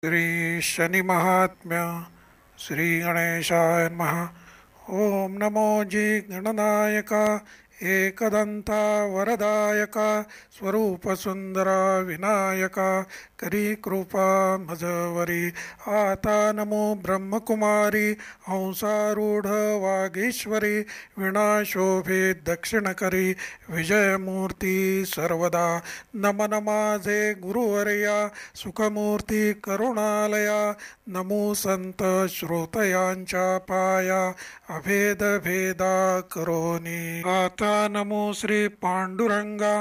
श्री शनि महात्म्य श्री गणेशाय नमः। ओम नमो जी गणनायका एकदंता वरदायका स्वरूप सुंदरा विनायका करी कृपा मजवरी आता नमो ब्रह्मकुमारी हंसारूढ वागीश्वरी विनाशोभे दक्षिण करी विजयमूर्ती सर्वदा नमन माझे गुरुवर्या सुखमूर्ती करुणालया नमो संत श्रोतयांच्या पाया अभेद भेदा करोनी आता नमो श्री पांडुरंगा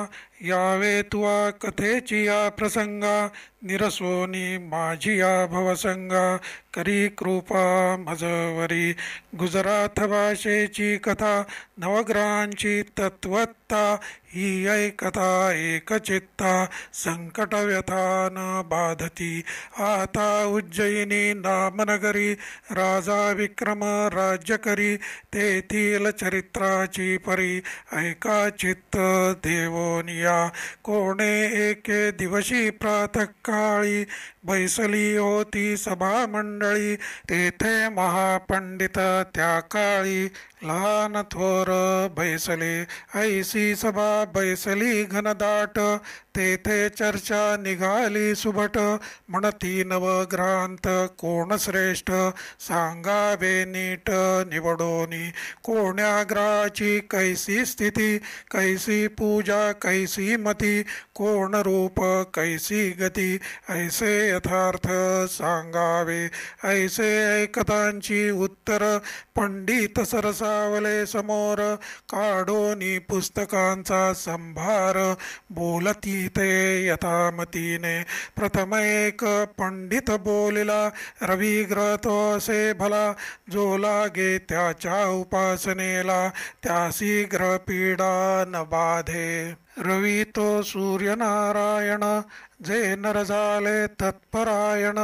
यावे तुवा कथेची या प्रसंगा निरसोनी माझी या भवसंगा करी कृपा मजवरी गुजरात भाषेची कथा नवग्रहांची तत्वत्ता ही ऐकथा एकचित्ता संकट व्यथा न बाधती आता उज्जयिनी नामनगरी राजा विक्रम राज्य करी तेथील चरित्राची परी ऐका चित्त देवोनिया कोणे एके दिवशी प्रातःकाळी बैसली होती सभा मंडळी तेथे महापंडित त्या काळी लहान थोर बैसले ऐसी सभा बैसली घनदाट तेथे चर्चा निघाली सुभट म्हणती नवग्रांत कोण श्रेष्ठ सांगावे नीट निवडोनी कोण्या ग्रहाची कैसी स्थिती कैसी पूजा कैसी मती कोण रूप कैसी गती ऐसे यथार्थ सांगावे ऐसे ऐकतांची उत्तर पंडित सरसावले समोर काढोनी पुस्तकांचा संभार बोलती ते यथामतीने प्रथम एक पंडित बोलिला रविग्रह तो असे भला जो लागे त्याच्या उपासनेला त्यासी ग्रह पीडा न बाधे रवी तो सूर्यनारायण जे नर झाले तत्परायण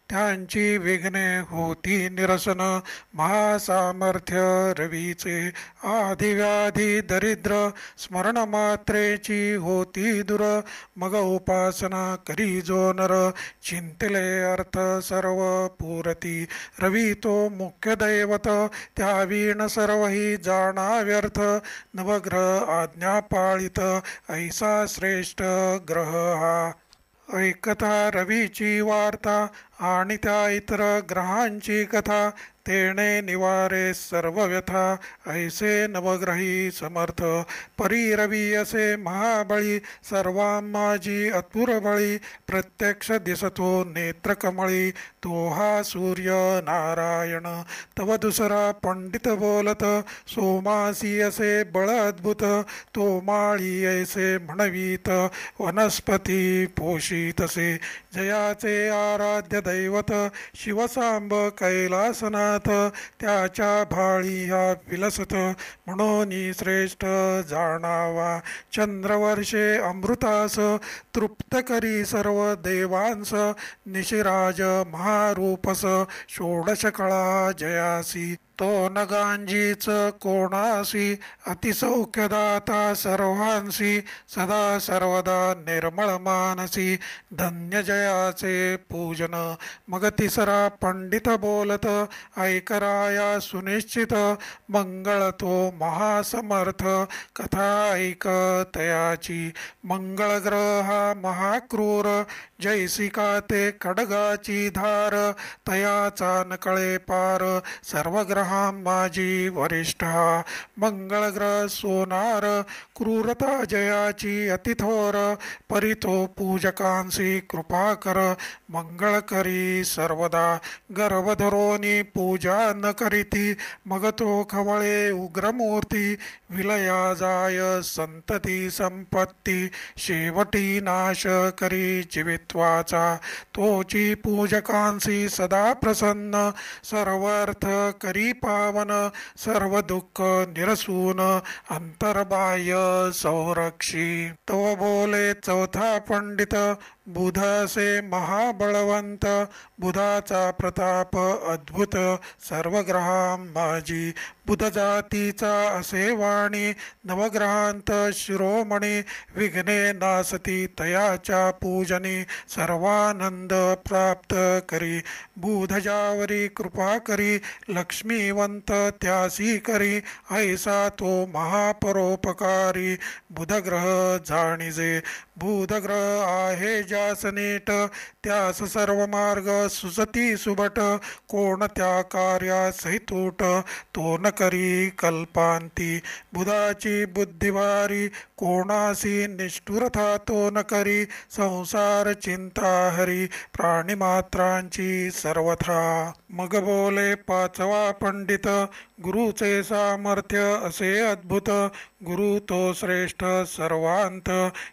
त्यांची विघ्ने होती निरसन महासामर्थ्य रवीचे आधिव्याधी दरिद्र स्मरण मात्रेची होती दूर मग उपासना करी जो नर चिंतले अर्थ सर्व पुरती रवी तो मुख्य दैवत त्यावीण सर्वही जाणा व्यर्थ नवग्रह आज्ञा पाळित ऐसा श्रेष्ठ ग्रह हा ऐकता रवीची वार्ता आणि त्या इतर ग्रहांची कथा तेणे निवारे सर्व व्यथा ऐसे नवग्रही समर्थ परी रवी असे महाबळी सर्वांमाजी अतुरबळी प्रत्यक्ष दिसतो नेत्रकमळी तो हा सूर्य नारायण तव दुसरा पंडित बोलत सोमासी असे बळ अद्भुत तो माळी ऐसे म्हणवीत वनस्पती पोषितसे जयाचे आराध्य दैवत शिवसांब कैलासनाथ त्याच्या भाळी हा विलसत म्हणून श्रेष्ठ जाणावा चंद्रवर्षे अमृतास तृप्त करी सर्व देवांस निशिराज महारूपस षोडश कळा जयासी तो नगांजीच कोणासी अतिसौख्यदाता सर्वांसी सदा सर्वदा निर्मळ मानसी धन्य जयाचे पूजन मग तिसरा पंडित बोलत ऐकराया सुनिश्चित मंगळ तो महासमर्थ कथा ऐक तयाची मंगळ ग्रह हा महाक्रूर जैसिका ते खडगाची धार तयाचा नकळे पार सर्व ग्रहां माझी वरिष्ठा मंगळ ग्रह सोनार क्रूरता जयाची अतिथोर परितो पूजकांसी कृपा कर मंगळ करी सर्वदा गर्भधरोनी पूजा न करीती मग तो खवळे उग्रमूर्ती विलया जाय संतती संपत्ती शेवटी नाश करी जीवित्वाचा तोची पूजकांसी सदा प्रसन्न सर्वर्थ करी पावन सर्व दुःख निरसून अंतर्बाह्य संरक्षी तो बोले चौथा पंडित बुध असे महाबळवंत, बुधाचा प्रताप अद्भुत सर्व ग्रहांबाजी. बुध जातीचा असे वाणी, नवग्रहांत शिरोमणी. विघ्ने नासती तयाच्या पूजनी, सर्वानंद प्राप्त करी. बुध ज्यावरी कृपा करी, लक्ष्मीवंत त्यासी करी. ऐसा तो महापरोपकारी, बुधग्रह जाणीजे. बुधग्रह आहे ज्यास नीट, त्यास सर्व मार्ग सुचती सुबट. कोणत्या कार्यासही तूट, तो न करी कल्पांती. बुधाची बुद्धी भारी, कोणासी निष्ठुरता तो न करी. संसार चिंता हरी, प्राणीमात्रांची सर्वथा. मग बोले पाचवा पंडित, गुरुचे सामर्थ्य असे अद्भुत. गुरु तो श्रेष्ठ सर्वांत,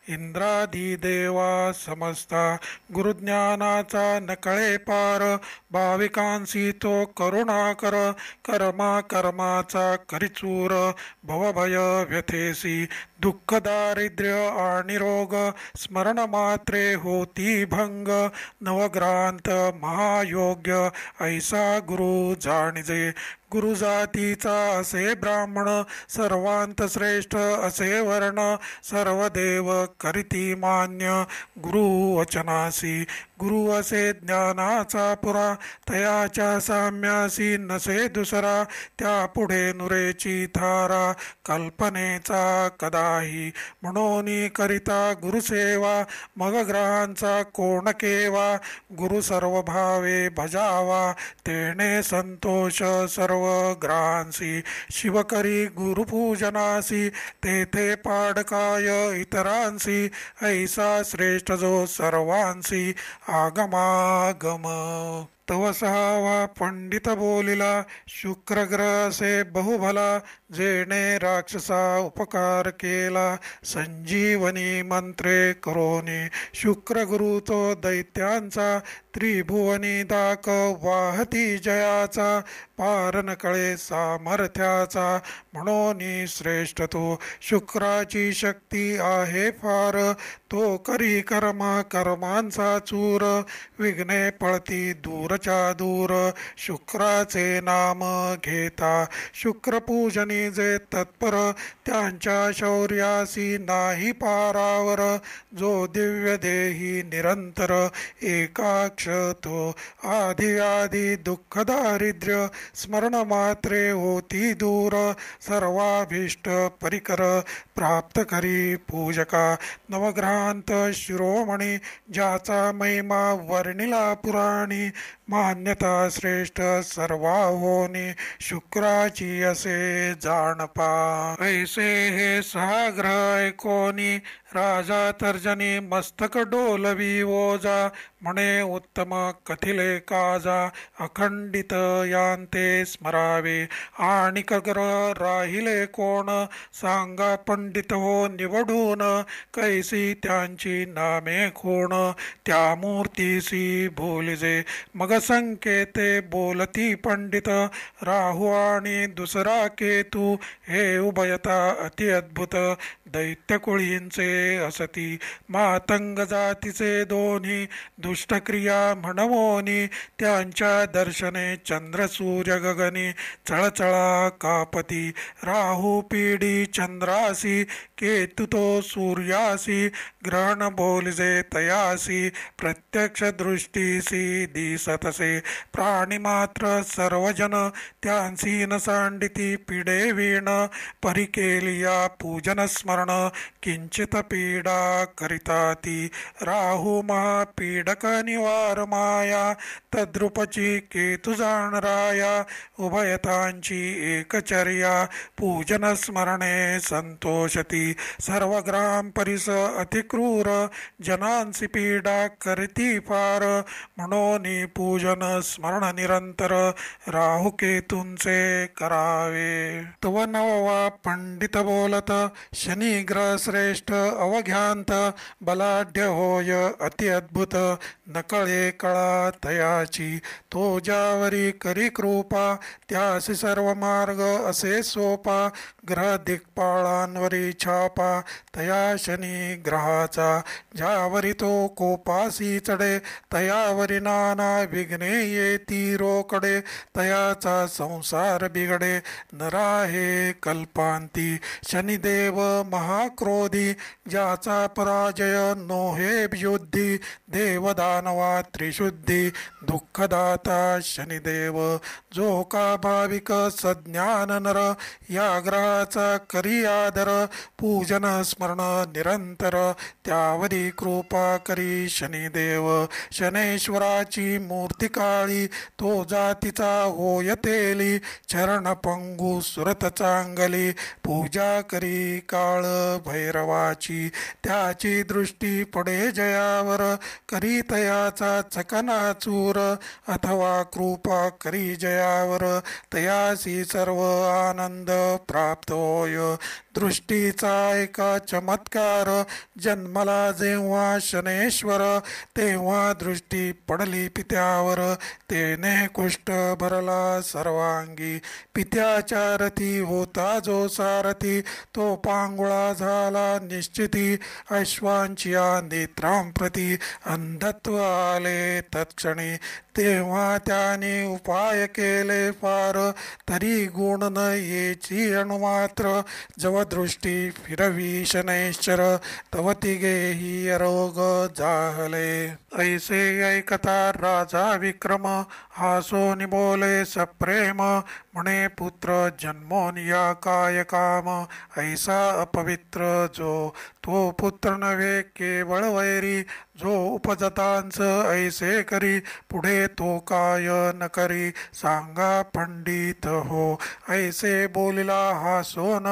इंद्रादी देवा समजता. गुरुज्ञानाचा न कळे पार, भाविकांसी तो करुणाकर. कर्मा कर्माचा करिचूर, भवभय व्यथेसी. दुःख दारिद्र्य आणि रोग, स्मरण मात्रे होती भंग. नवग्रांत महायोग्य, ऐसा गुरु जाणिजे. गुरु जातीचा असे ब्राह्मण, सर्वांत श्रेष्ठ असे वर्ण. सर्व देव करीती मान्य, गुरु वचनासी. गुरु असे ज्ञानाचा पुरा, तयाच्या साम्यासी नसे दुसरा. त्या पुढे नुरेची धारा, कल्पनेचा कदाही. म्हणून करिता गुरुसेवा, मग ग्रहांचा कोण केवा. गुरु सर्व भावे भजावा, तेणे संतोष सर्व ग्रहांसी. शिव करी गुरुपूजनासी, तेथे पाडकाय इतरांसी. ऐसा श्रेष्ठ जो सर्वांसी, आगमागम. तव सहावा पंडित बोलिला, शुक्रग्रह असे बहुभला. जेणे राक्षसा उपकार केला, संजीवनी मंत्रे करोनी. शुक्र गुरु तो दैत्यांचा, त्रिभुवनी दाक वाहती जयाचा. पार न कळे सामर्थ्याचा, म्हणून श्रेष्ठ तो. शुक्राची शक्ती आहे फार, तो करी कर्मा कर्मांचा चूर. विघ्ने पळती दूरच्या दूर, शुक्राचे नाम घेता. शुक्रपूजनी जे तत्पर, त्यांच्या शौर्यासी नाही पारावर. जो दिव्य देही निरंतर, एकाक्ष तो. आधी आधी दुःख दारिद्र्य, स्मरण मात्रे होती दूर. सर्वाभीष्ट परिकर, प्राप्त करी पूजका. नवग्रहांत शिरोमणी, ज्याचा महिमा वर्णिला पुराणी. मान्यता श्रेष्ठ सर्वाहोनी, शुक्राची असे जाणपा. ऐसे हे सहा ग्रह ऐकोनी, राजा तर्जनी मस्तक डोलवी ओजा. म्हणे उत्तम कथिले काजा, अखंडित यांते स्मरावे. आणि ग्रह राहिले कोण, सांगा पंडित हो निवडून. कैसी त्यांची नामे कोण, त्या मूर्तीसी बोलिजे. मग संकेते बोलती पंडित, राहू आणि दुसरा केतू. हे उभयता अति अद्भुत, दैत्यकुळींचे असती. मातंग जातीचे दोन्ही, दुष्टक्रिया म्हणवोनी. त्यांच्या दर्शने चंद्र सूर्य गगनी, चळचळा कापती. राहू पीडी चंद्रासी, केतु तो सूर्यासी. ग्रहण बोलिजे तयासी, प्रत्यक्ष दृष्टीसी दिसतसे. प्राणी मात्र सर्वजन, त्यांसी न सांडिती पिडे वीण. परिकेलिया पूजन स्मरण, किंचित पीडा करिताती. राहू महापीडक निवार माया, तद्रुपची केतु जाणराया. उभयतांची एकचर्या, पूजन स्मरणे संतोषती. सर्व ग्राम परिस अतिक्रूर, जनांसी पीडा करीती फार. म्हणून पूजन स्मरण निरंतर, राहू केतूंचे करावे. तव नववा पंडित बोलत, शनी ग्रह श्रेष्ठ अवघ्यांत. बलाढ्य होय अति अद्भुत, नकळे कळा तयाची, तो ज्यावरी करी कृपा त्यासी सर्व मार्ग असे सोपा. ग्रह दिक्पाळांवरी छापा तया शनी ग्रहाचा, ज्यावरी तो कोपासी चढे तयावरी नाना विघ्ने येती रोकडे. तयाचा संसार बिघडे नरा हे कल्पांती, शनिदेव महाक्रोधी ज्याचा पराजय नोहे युद्धी. देवदानवा त्रिशुद्धी दुःखदाता शनिदेव, जो का भाविक सज्ञान नर या ग्रहाचा करी आदर. पूजन स्मरण निरंतर त्यावरी कृपा करी शनिदेव. शनेश्वराची मूर्ती काळी तो जातीचा होय तेली, चरण पंगू सुरत चांगली पूजा करी काळ भैरवाची. त्याची दृष्टी पडे जयावर करी तयाचा चकनाचूर, अथवा कृपा करी जयावर तयासी सर्व आनंद प्राप्त होय. दृष्टीचा एका चमत्कार, जन्मला जेव्हा शनेश्वर तेव्हा दृष्टी पडली पित्यावर. तेने कुष्ठ भरला सर्वांगी, पित्याच्या रथी होता जो सारथी. तो पांगुळा झाला निश्चिती, अश्वांची नेत्रांप्रती अंधत्व आले तत्क्षणी. तेव्हा त्याने उपाय केले फार, तरी गुण न येची अणुमात्र. जव दृष्टी फिरवी शनैश्चर, तव तिघेही अरोग जाहले. ऐसे ऐकता राजा विक्रम, हासोनी बोले सप्रेम. म्हणे पुत्र जन्मोनिया काय काम, ऐसा अपवित्र जो तो पुत्र नव्हे केवळ वैरी. जो उपजतांच ऐसे करी, पुढे तो काय न करी सांगा पंडित हो. ऐसे बोलिला हासोन,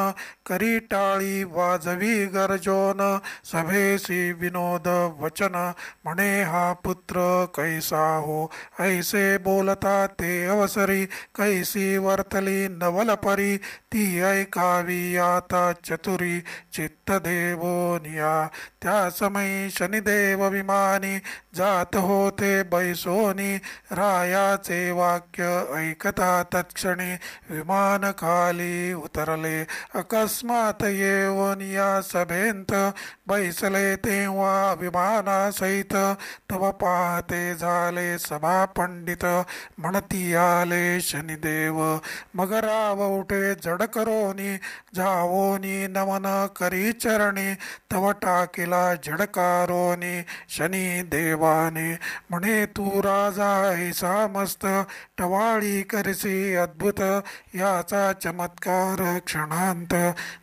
करी टाळी वाजवी गर्जोन. सभेसी विनोद वचन, म्हणे हा पुत्र कैसा हो. ऐसे बोलता ते अवसरी, कैसी वर्तली नवलपरी. ती ऐकावी आता चतुरी, चित्त देवोनिया. त्या समयी शनिदेव विमानी, जात होते बैसोनी. रायाचे वाक्य ऐकता तत्क्षणी, विमान खाली उतरले. अकस्मात येऊन या सभेंत बैसले तेव्हा विमानासहित. तव पाहते झाले सभा पंडित, म्हणती आले शनिदेव. मग राव उठे जड करोनी, जावोनी नमन करी चरणी. तव टाकिला झडकारोनी शनी देवाने, म्हणे तू राजा ऐसा मस्त. टवाळी करसी अद्भुत, याचा चमत्कार क्षणांत.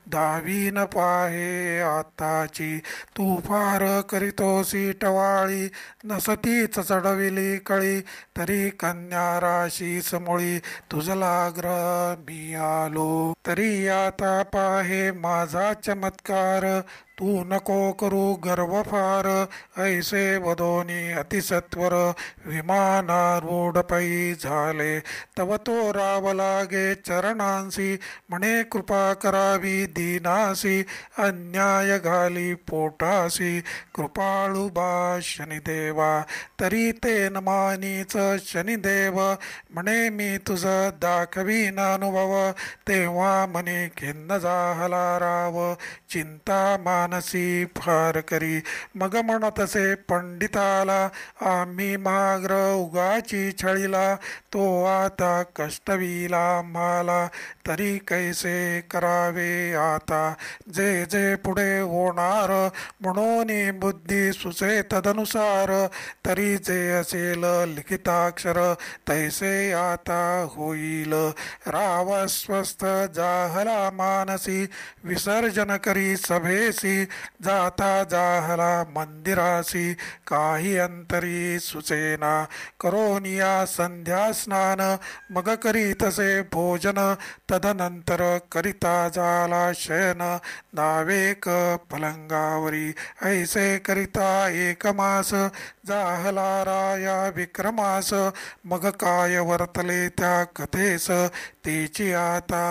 दावी न पाहे आताची, तू फार करीतोसी टवाळी. नसतीच चढविली कळी, तरी कन्या राशी समोळी. तुझला ग्रह मी आलो, तरी आता पाहे माझा चमत्कार. तू नको करू गर्व फार, ऐसे वदोनी अतिसत्वर. विमानारूढ पै झाले, तव तो राव लागे चरणांसी. म्हणे कृपा करावी दीनासी, अन्याय घाली पोटासी. कृपाळू बा शनिदेवा, तरी ते न मानीच शनिदेव. म्हणे मी तुझ दाखवीन अनुभव, तेव्हा म्हणे खिन्न झाला राव. चिंता मानसी फार करी, मग म्हणतसे पंडिताला. आम्ही माग्र उगाची छळीला, तो आता कष्टविला आम्हाला. तरी कैसे करावे आता, जे जे पुढे होणार. म्हणून बुद्धी सुचे तदनुसार, तरी जे असेल लिखिताक्षर तैसे आता होईल. राव स्वस्थ जाहला मानसी, विसर्जन करी सभेसी. जाता जाहला मंदिरासी, काही अंतरी सुचेना. करोनिया संध्या स्नान, मग करी तसे भोजन. तदनंतर करिता झाला शयन, नावेक पलंगावरी. ऐसे करिता एक मास, जाहला राया विक्रमास. मग काय वर्तले त्या कथेस, तेची आता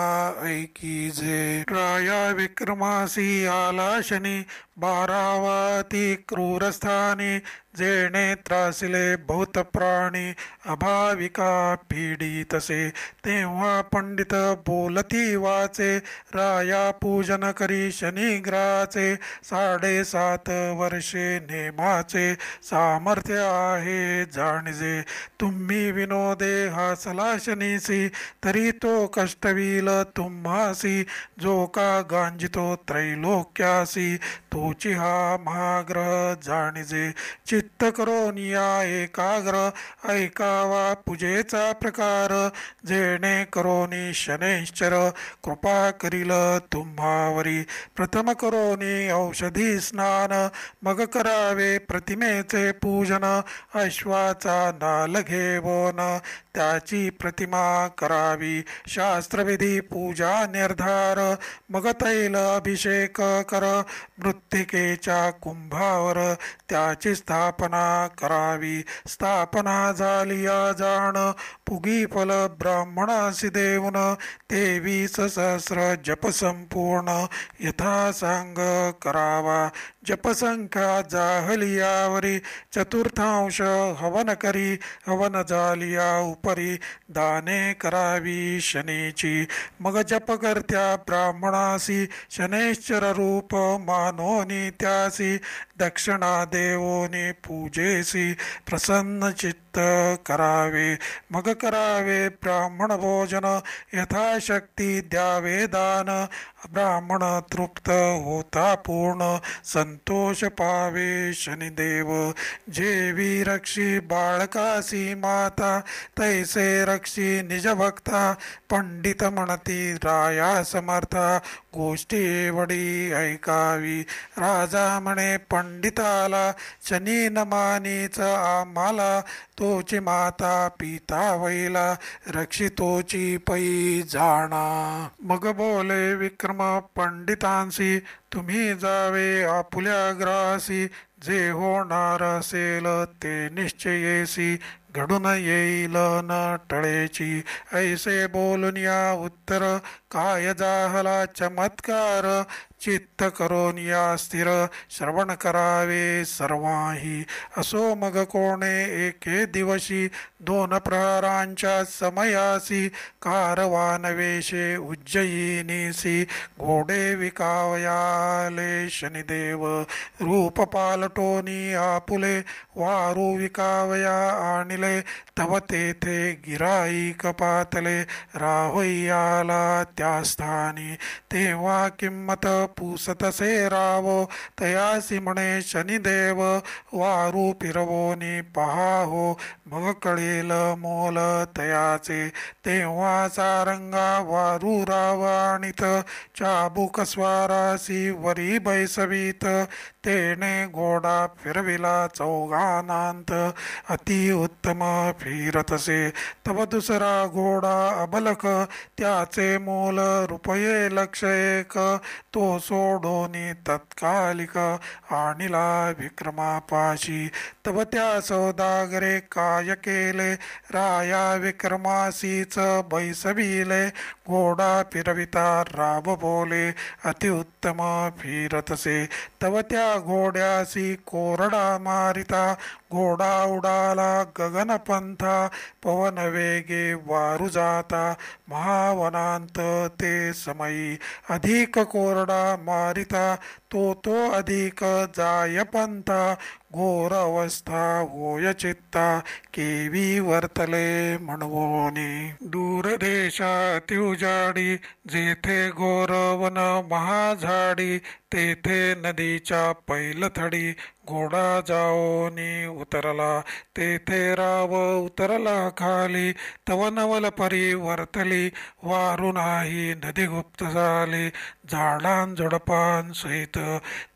ऐकीजे. राया विक्रमासी आला शनी, बारावाती क्रूरस्थानी जेणे त्रासिले बहुत प्राणी अभाविका पीडितसे तेव्हा पंडित बोलती वाचे राया पूजन करी शनिग्रहाचे 7.5 वर्षे नेमाचे सामर्थ्य आहे जाणजे तुम्ही विनोदे हासला शनीसी तरी तो कष्टवील तुम्हासी जो का गांजितो त्रैलोक्यासी तोची हा महाग्रह जाणजे चित्त करून या एकाग्र ऐकावा पूजेचा प्रकार जेणे करोनी शनैश्चर कृपा करील तुम्हावरी प्रथम करोनी औषधी स्नान मग करावे प्रतिमेचे पूजन अश्वाचा नाल घेवोन त्याची प्रतिमा करावी शास्त्रविधी पूजा निर्धार मग तैल अभिषेक कर मृत्तिकेच्या कुंभावर त्याची स्थापना करावी स्थापना झाली जाण पुगी फल ब्राह्मणासी देऊन 23 सहस्र जप संपूर्ण यथा सांग करावा जपसंख्या जाहलियावरी चतुर्थांश हवन करी हवन झालिया उपरी दाने करावी शनीची मग जप करत्या ब्राह्मणासी शनैश्चर रूप मानोनी त्यासी दक्षिणा देवोनी पूजेसी प्रसन्न चित्त करावे मग करावे ब्राह्मण भोजन यथाशक्ती द्यावे दान ब्राह्मण तृप्त होता पूर्ण संतोष पावे शनिदेव जेवी रक्षी बाळकासी माता तैसे रक्षी निज भक्ता पंडित म्हणती राया समर्था गोष्टी एवढी ऐकावी राजा म्हणे पंडिताला शनी न मानीच आम्हाला तोची माता पिता वैला रक्षितोची पै जाणा मग बोले विक्रम पंडितांसी तुम्ही जावे आपुल्या ग्रासी जे होणार असेल ते निश्चयेसी घडून येईल न टळेची ऐसे बोलून या उत्तर काय जाहला चमत्कार चित्त करून या स्थिर श्रवण करावे सर्वाही असो मग कोणे एके दिवशी 2 प्रहरांच्या समयासी कारवान वेशे उज्जयिनीसी घोडे विकावयाले शनिदेव रूप पालटोनी आपुले वारू विकावया आणिले तव तेथे गिराईक पातले राहोयाला त्या स्थानी तेव्हा किंमत पुसतसे रावो तयासी म्हणे शनिदेव वारू फिरवोनी पहा हो मग कळेल मोल तयाचे तेव्हा सारंगा वारू रावाणित चाबुक स्वारासी वरी बैसवीत तेने घोडा फिरविला चौघानांत अति उत्तम फिरतसे तव दुसरा घोडा अबलक त्याचे मोल रुपये 1,00,000 तो सोडोनी तत्कालिक आणिला विक्रमापाशी तव त्या सौदागरे काय केले राया विक्रमासीच बैसविले घोडा फिरविता राब बोले अतिउत्तम फिरतसे तव त्या घोड्यासी कोरडा मारिता घोडा उडाला गगनपंथा पवन वेगे वारू जाता महावनांत ते समयी अधिक कोरडा मारिता तो अधिक जाय पंथा घोर अवस्था होय चित्ता केवी वर्तले म्हणवोनी दूर देशा अति उजाडी जेथे घोर वन महाझाडी तेथे नदीच्या पैलथडी घोडा जाओनी उतरला तेथे राव उतरला खाली तव नवल परी वर्तली वारू नाही नदी गुप्त झाली झाडां झुडपां सहित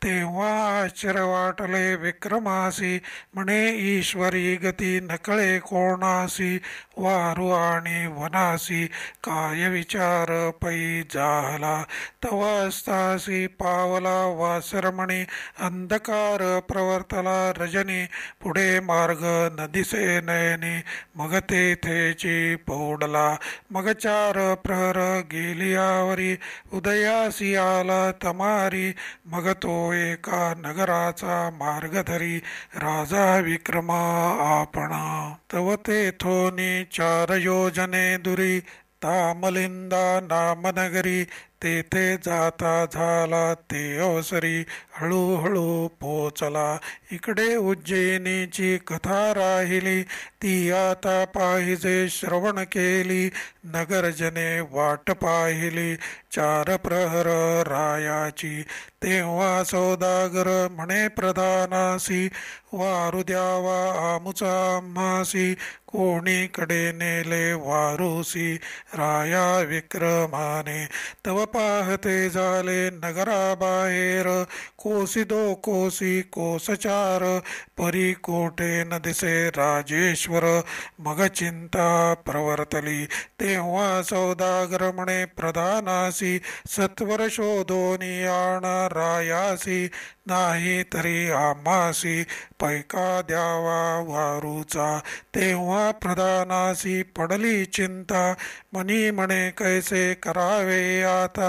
तेव्हा आश्चर्य वाटले विक्रमासी म्हणे ईश्वरी गती नकळे कोणासी वारू आणि वनासी काय विचार पै जाहला तव असतासी पावला वासरमणी अंधकार प्रवर्तला रजनी पुढे मार्ग नदीसे नयनी मग तेथेची पौडला मग 4 प्रहर गेलियावरी उदयासी आला तमारी मग तो एका नगराचा मार्गधरी राजा विक्रम आपणा. तव तेथोनी 4 योजने दुरी तामलिंदा नामनगरी. तेथे जाता झाला ते अवसरी हळूहळू पोचला. इकडे उज्जैनीची कथा राहिली ती आता पाहिजे श्रवण केली. नगरजने वाट पाहिली 4 प्रहर रायाची. तेव्हा सौदागर म्हणे प्रधानासी वारू द्यावा आमुचा आम्हासी. कोणीकडे नेले वारूसी राया विक्रमाने. तव पाहते झाले नगराबाहेर कोसी 2 कोसी कोस 4. परी कोठे न दिसे राजेश्वर मग चिंता प्रवर्तली. तेव्हा सौदागर म्हणे प्रधानासी सत्वर शोधोनी आण रायासी. नाही तरी आम्हासी पैका द्यावा वारूचा. तेव्हा प्रधानासी पडली चिंता मनी म्हणे कैसे करावे आता.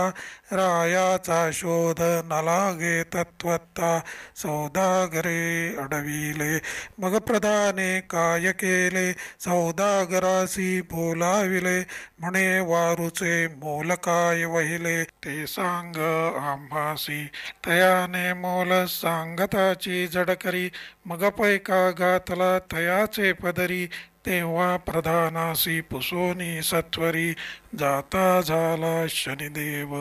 रायाचा शोध न लागे तत्वता सौदागरे अडविले. मग प्रधाने काय केले सौदागरासी बोलाविले. म्हणे वारूचे मोल काय वहिले ते सांग आम्हासी. तयाने मोल सांगताची जड करी. मग पैका घातला तयाचे पदरी. तेव्हा प्रधानासी पुसोनी सत्वरी जाता झाला शनिदेव.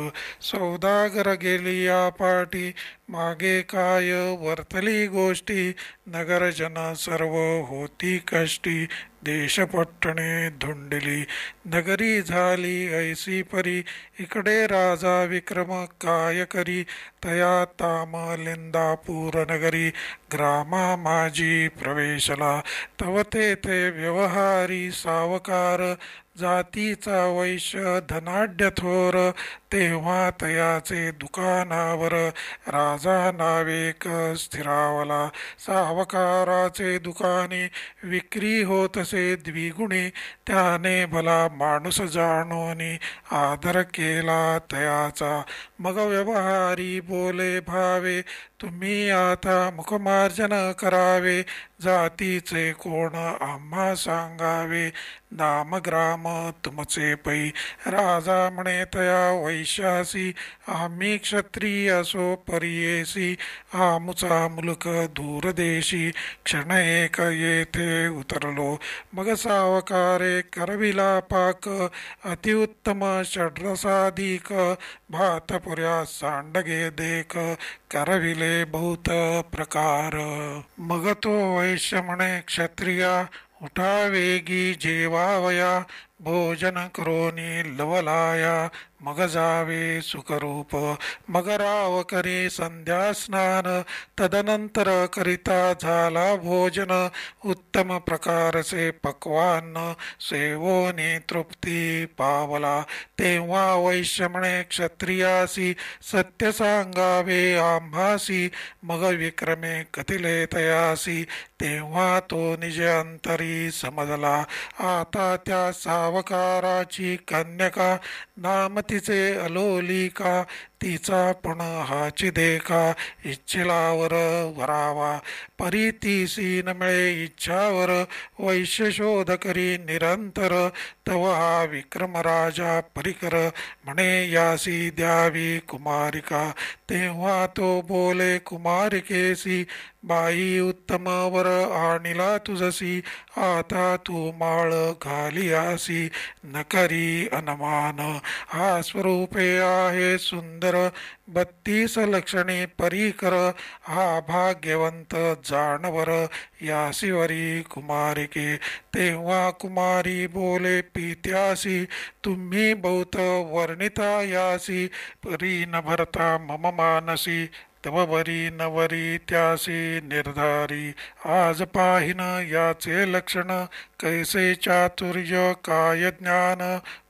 सौदागर गेली पाठी मागे काय वर्तली गोष्टी. नगरजन सर्व होती कष्टी देशपट्टणे धुंडली. नगरी झाली ऐसी परी इकडे राजा विक्रम काय करी. तया तामलिंदापूर नगरी ग्रामा माझी प्रवेशला. तव तेथे व्यवहारी सावकार जातीचा वैश्य धनाढ्य थोर. तेव्हा तयाचे दुकानावर राजा नावेक स्थिरावला. सावकाराचे दुकाने विक्री होतसे द्विगुणी. त्याने भला माणूस जाणोनी आदर केला तयाचा. मग व्यवहारी बोले भावे तुम्ही आता मुखमार्जन करावे. जातीचे कोण आम्हा सांगावे नामग्राम तुमचे पै. राजा म्हणे तया वैश्यासी आम्ही क्षत्रिय असो परियेसी. आमुचा मुलक दूरदेशी क्षण एक येथे उतरलो. मग सावकारे करविला पाक अतिउत्तम षड्रसाधिक. भातपुऱ्या सांडगे देख करविले बहुत प्रकार. मग तो वैश्य म्हणे क्षत्रिया उठा वेगी जेवावया. भोजन करोनी लवलाया मग जावे सुखरूप. मग राव करी संध्या स्नान तदनंतर करिता झाला भोजन. उत्तम प्रकारचे पक्वान सेवोनी तृप्ती पावला. तेव्हा वैश्य म्हणे क्षत्रियासी सत्य सांगावे आम्हासी. मग विक्रमे कथिले तयासी. तेव्हा तो निज अंतरी समजला. आता त्या सावकाराची कन्यका नाम तिचे अलोलिका. तिचा पण हाची देखा इच्छिलावर वरावा. परी तीसी न मिळे इच्छावर वैश्य शोध करी निरंतर. तव हा विक्रम राजा परिकर म्हणे यासी द्यावी कुमारिका. तेव्हा तो बोले कुमारिकेसी बाई उत्तम वर आणिला तुझसी. आता तू माळ घालियासी न करी अनमान. हा स्वरूपे आहे सुंदर 32 लक्षणे परीकर. हा भाग्यवंत जानवर यासीवरी कुमारिके. तेव्हा कुमारी बोले पित्यासी तुम्ही बहुत वर्णिता यासी. परी न भरता मम मानसी तव बरी नवरी त्यासी निर्धारी. आज पाहिन याचे लक्षण कैसे चातुर्य काय ज्ञान.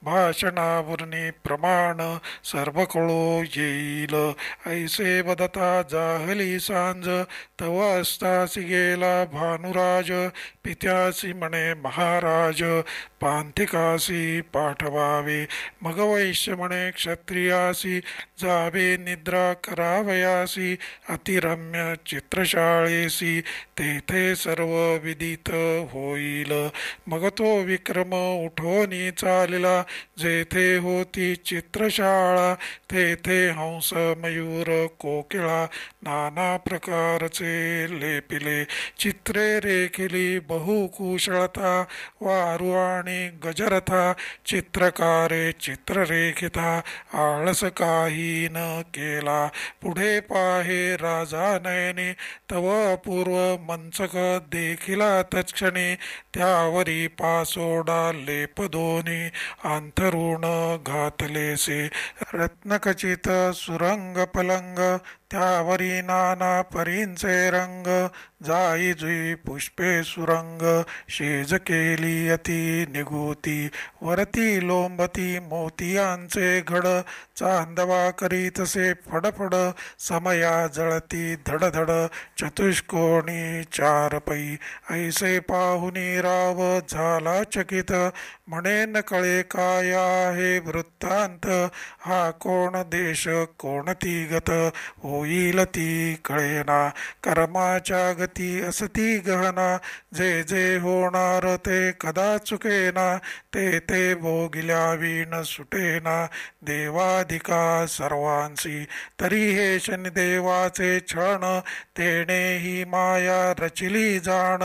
भाषणावरणी प्रमाण सर्व कळो येईल. ऐसे बदता जाहली सांज, तव असतासी गेला भानुराज. पित्यासी म्हणे महाराज, पांथिकासी पाठवावे. मग वैश्य म्हणे क्षत्रियासी, जावे निद्रा करावयासी. अतिरम्य चित्रशाळेसी, तेथे सर्व विदित होईल. मग तो विक्रम उठोनी चालिला, जेथे होती चित्रशाळा. तेथे हंस मयूर कोकिळा, नाना प्रकारचे लेपिले. चित्रे रेखिली बहुकुशळता, वारू आणि गजरथा. चित्रकारे चित्र रेखिता, आळस काही न केला. पुढे पाहे राजा नयने, तव अपूर्व मंचक देखिला तत्क्षणी. त्यावरी पासोडा लेप दोन्ही, अंथरुण घातलेसे. रत्नखचित सुरंग पलंग, त्यावरी नाना परींचे रंग. जाई जुई पुष्पे सुरंग, शेज केली अति निगुती. वरती लोंबती मोतियांचे घड, चांदवा करी तसे फडफड. समया जळती धडधड, चतुष्कोणी चार पै. ऐसे पाहुनी राव झाला चकित, म्हणे न कळे काय आहे वृत्तांत. हा कोण देश कोणती गत, होईल ती कळेना. कर्माच्या गती असती गहना, जे जे होणार ते कदा चुकेना. ते ते भोगिल्या विण सुटेना, देवाधिका सर्वांसी. तरी हे शनिदेवाचे छळ, तेने ही माया रचिली जाण.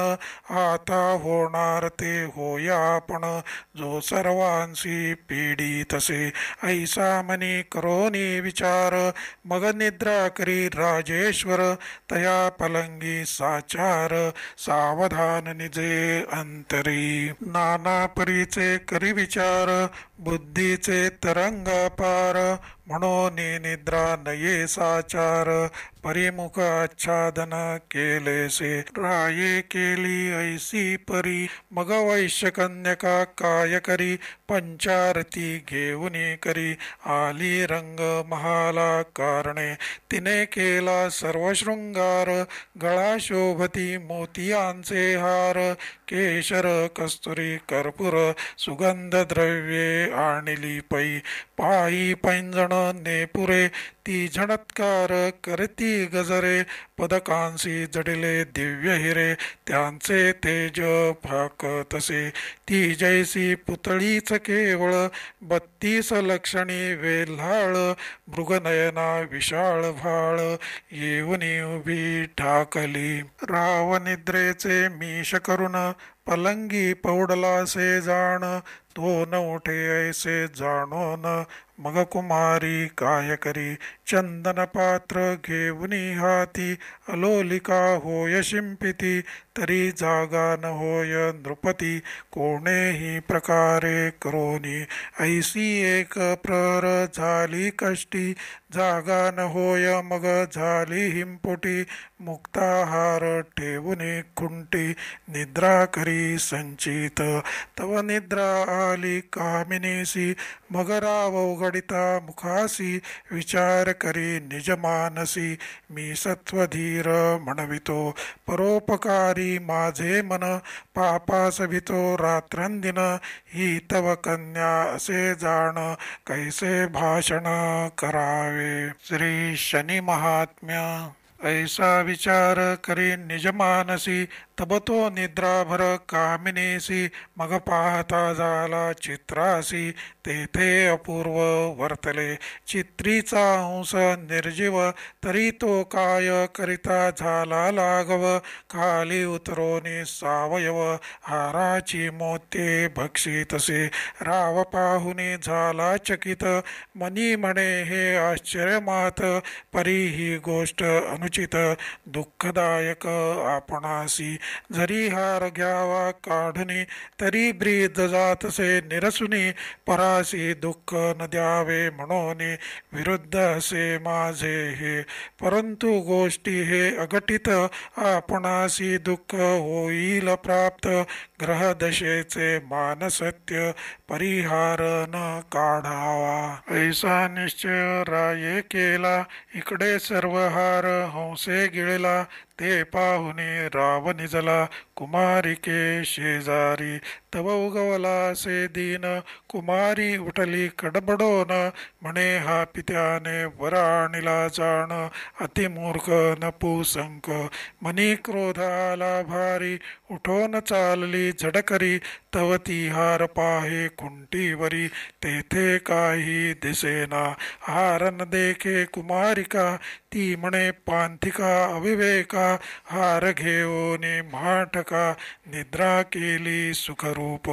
आता होणार ते होया पण, जो सर्वांसी पीडितसे. ऐसा मनी करोनी विचार, मग निद्रा करी राजेश्वर. तया पलंगी साचार, सावधान निजे अंतरी. नाना परीचे करी विचार, बुद्धीचे तरंग पार. म्हणून निद्रा नये साचार, परिमुख आच्छादन केलेसे. राये केली ऐसी परी, मग वैश्य कन्यका काय करी. पंचारती घेऊनी करी, आली रंग महाला कारणे. तिने केला सर्व शृंगार, गळा शोभती मोतियांचे हार. केशर कस्तुरी कर्पूर, सुगंध द्रव्ये आणली पै. पायी पैंजण नेपुरे, ती झणत्कार करती गजरे. पदकांशी जडिले दिव्य हिरे, त्यांचे तेज फाकतसे. ती जैसी पुतळीच केवळ, 32 लक्षणी वेल्हाळ. मृगनयना विशाळ भाळ, येऊनी उभी ठाकली. राव निद्रेचे मीश करून, पलंगी पौडलासे जाण. तो न उठे ऐसे जाणोन, मग कुमारी काय करी. चंदन पात्र घेऊनी हाती, अलोलिका होय शिंपिती. तरी जागा न होय नृपती, कोणेही प्रकारे करोनी. ऐसी एक प्रहर झाली कष्टी, जागा न होय मग झाली हिंपुटी. मुक्ताहार ठेवूनी खुंटी, निद्रा करी संचित. तव निद्रा आली कामिनीसी, मग राव उघडिता मुखासी. विचार करी निज मानसी, मी सत्वधीर म्हणवितो. परोपकारी माझे मन, पापास भितो रात्रंदिन. ही तव कन्या असे जाण, कैसे भाषण करावे. श्री शनी महात्म्य. ऐसा विचार करी निज मानसी, तब तो निद्राभर कामिनीसी. मग पाहता झाला चित्रासी, तेथे अपूर्व वर्तले. चित्रीचा हंस निर्जीव, तरी तो काय करिता झाला लाघव. खाली उतरोनी सावयव, हाराची मोत्ये भक्षितसे. राव पाहुनी झाला चकित, मनी म्हणे हे आश्चर्य मात. परी ही गोष्ट अनुचित, दुःखदायक आपणासी. जरी हार घ्यावा काढणे तरी ब्रीद जातसे निरसुनी परासी दुःख न द्यावे म्हणून विरुद्ध असे माझे हे परंतु गोष्टी हे अघटित आपणासी दुःख होईल प्राप्त ग्रहदशेचे मानसत्य परिहार न काढावा ऐसा निश्चय राये केला इकडे सर्व हार हंसे गिळला ते पाहुणे राव निजला कुमारिके शेजारी तव उगवला से दीन कुमारी उठली कडबडोन म्हणे हा पित्याने वराणीला जाण अतिमूर्ख नपुसंक मनी क्रोध आला भारी उठोन चालली झडकरी तव ती हार पाहे खुंटीवरी तेथे काही दिसेना हार न देखे कुमारिका ती म्हणे पांथिका अविवेका हार घेऊने माठका निद्रा केली सुखरूप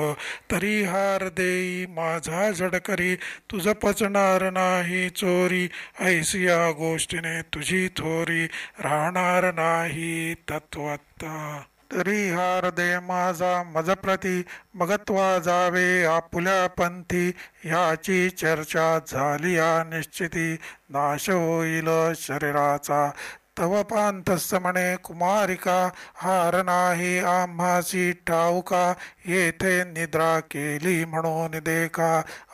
तरी हार देई माझा झडकरी तुझ पचणार नाही चोरी ऐसिया गोष्टीने तुझी थोरी राहणार नाही तत्वता तरी हार दे माझा मजप्रती मगत्वा जावे आपुल्या पंथी ह्याची चर्चा झाली निश्चिती नाश होईल शरीराचा तव पांथस्य म्हणे कुमारिका हार नाही आम्हासी ठाऊका येथे निद्रा केली म्हणून देखा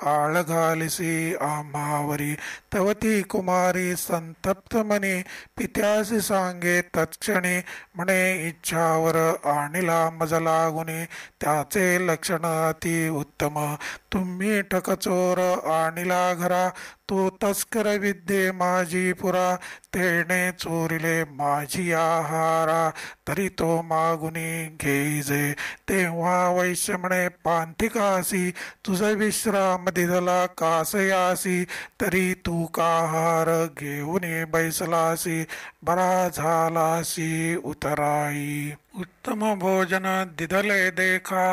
आळ घालिसी आम्हावरी तव ती कुमारी संतप्त मनी पित्यासी सांगे तत्क्षणी म्हणे इच्छावर आणिला मज लागुनी त्याचे लक्षण अति उत्तम तुम्ही ठकचोर आणिला घरा तो तस्कर विद्ये माझी पुरा तेने चोरिले माझी आहारा तरी तो मागुनी घेईजे तेव्हा वैश्य म्हणे पांथिकासी तुझ विश्राम दिधला कासयासी तरी तू काहार घेऊन बैसलासी बरा झालासी उतराई उत्तम भोजन दिधले देखा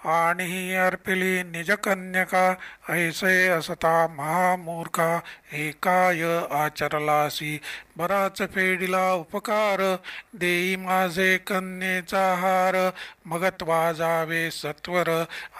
आणि अर्पिली निजकन्यका ऐसे असता महामूर्खा एकाय आचरलासी बराच फेडिला उपकार देई माझे कन्येचा हार मगत्वा जावे सत्वर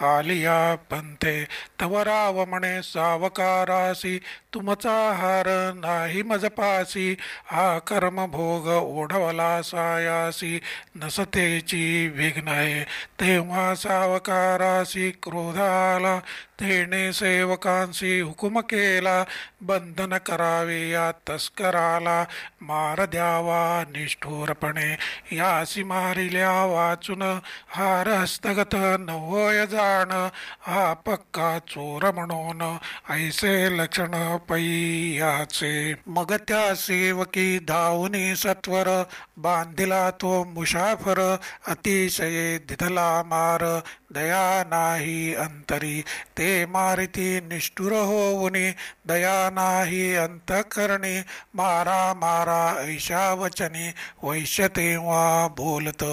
आलिया पंथे तवराव म्हणे सावकारासी तुमचा हार नाही मजपासी हा कर्मभोग ओढवला सायासी नसतेची विघ्नय तेव्हा सावकारासी क्रोधाला तेने सेवकांशी हुकुम केला बंधन करावे या तस्कराला मार द्यावा निष्ठुरपणे यासी मारिल्या वाचून हार हस्तगत नवोय जाण हा पक्का चोर म्हणून ऐसे लक्षण पैयाचे मग त्या सेवकी धावून सत्वर बांधिला तो मुसाफर अतिशय दिधला मार दया नाही अंतरी ते मारिती निष्ठुर होऊनी दया नाही अंतकरणी मारा मारा ऐशा वचनी वैश्य तेव्हा बोलत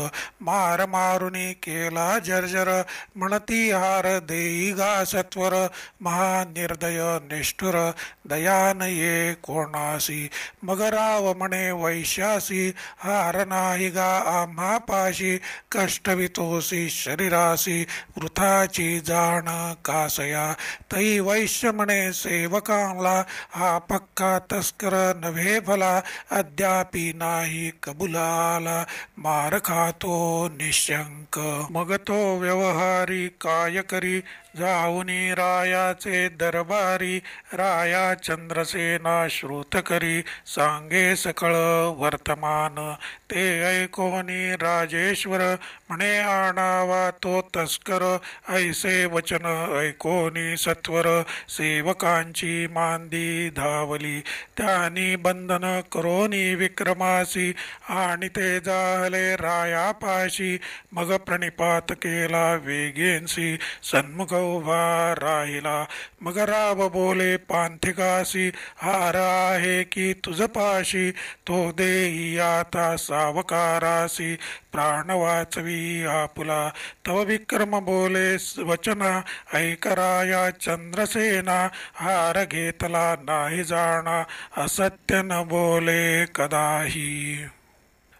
मार मारुनी केला जर्जर म्हणती हार देई गा सत्वर महानिर्दय निष्ठुर दयान ये कोणासी मग राव म्हणे वैश्यासी हार नाही गा आम्हा पाशी कष्टवितोसी शरीरासी वृथाची जाण कासया तई वैश्य म्हणे सेवकांला हा पक्का तस्कर नव्हे भला अद्यापि नाही कबुलाला मार खातो निशंक मग तो व्यवहारी काय करी जाऊनी रायाचे दरबारी राया चंद्रसेना श्रुत करी सांगे सकळ वर्तमान ते ऐकोनी राजेश्वर म्हणे आणावा तो तस्कर ऐसे वचन ऐकोनी सत्वर सेवकांची मांदी धावली त्यांनी बंधन करोनी विक्रमासी आणि ते जाहले रायापाशी मग प्रणिपात केला वेगेंसी सन्मुख उभा राहिला मग राव बोले पांथिकासी हार आहे की तुझ पाशी तो देई आता सावकारासी प्राण वाचवी आपुला तव विक्रम बोले वचन ऐकराया चंद्रसेना हार घेतला नाही जाणा असत्य न बोले कदाही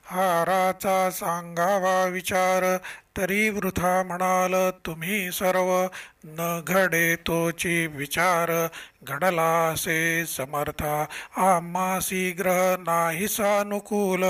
हाराचा सांगावा विचार, तरी वृथा म्हणाल तुम्ही सर्व. न घडे तोची विचार, घडला असे समर्था. आम्हासी ग्रह नाही सानुकूल,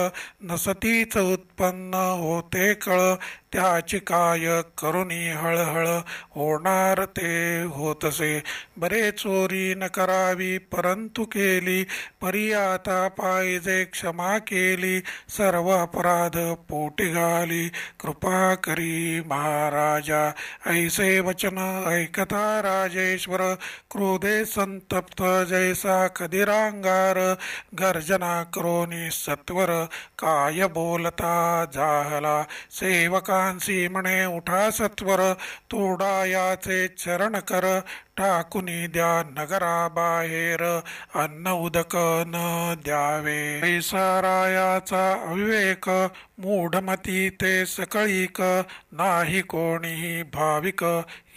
नसतीच उत्पन्न होते कळ. त्याची काय करुणी हळहळ, होणार ते होतसे. बरे चोरी न करावी परंतु केली, परी आता पाहिजे क्षमा केली. सर्व अपराध पोटी घाली, कृपा करी महाराजा. ऐसे वचन ऐकता राजेश्वर, क्रोधे संतप्त जैसा कदिरांगार. गर्जना करोनी सत्वर, काय बोलता जाहला. सेवकांसी म्हणे उठा सत्वर, तोडा याचे चरण कर. टाकुनी द्या नगरा बाहेर, अन्न उदक न द्यावे. ऐसा रायाचा अविवेक, मूढमती ते सकळीक. नाही कोणीही भाविक,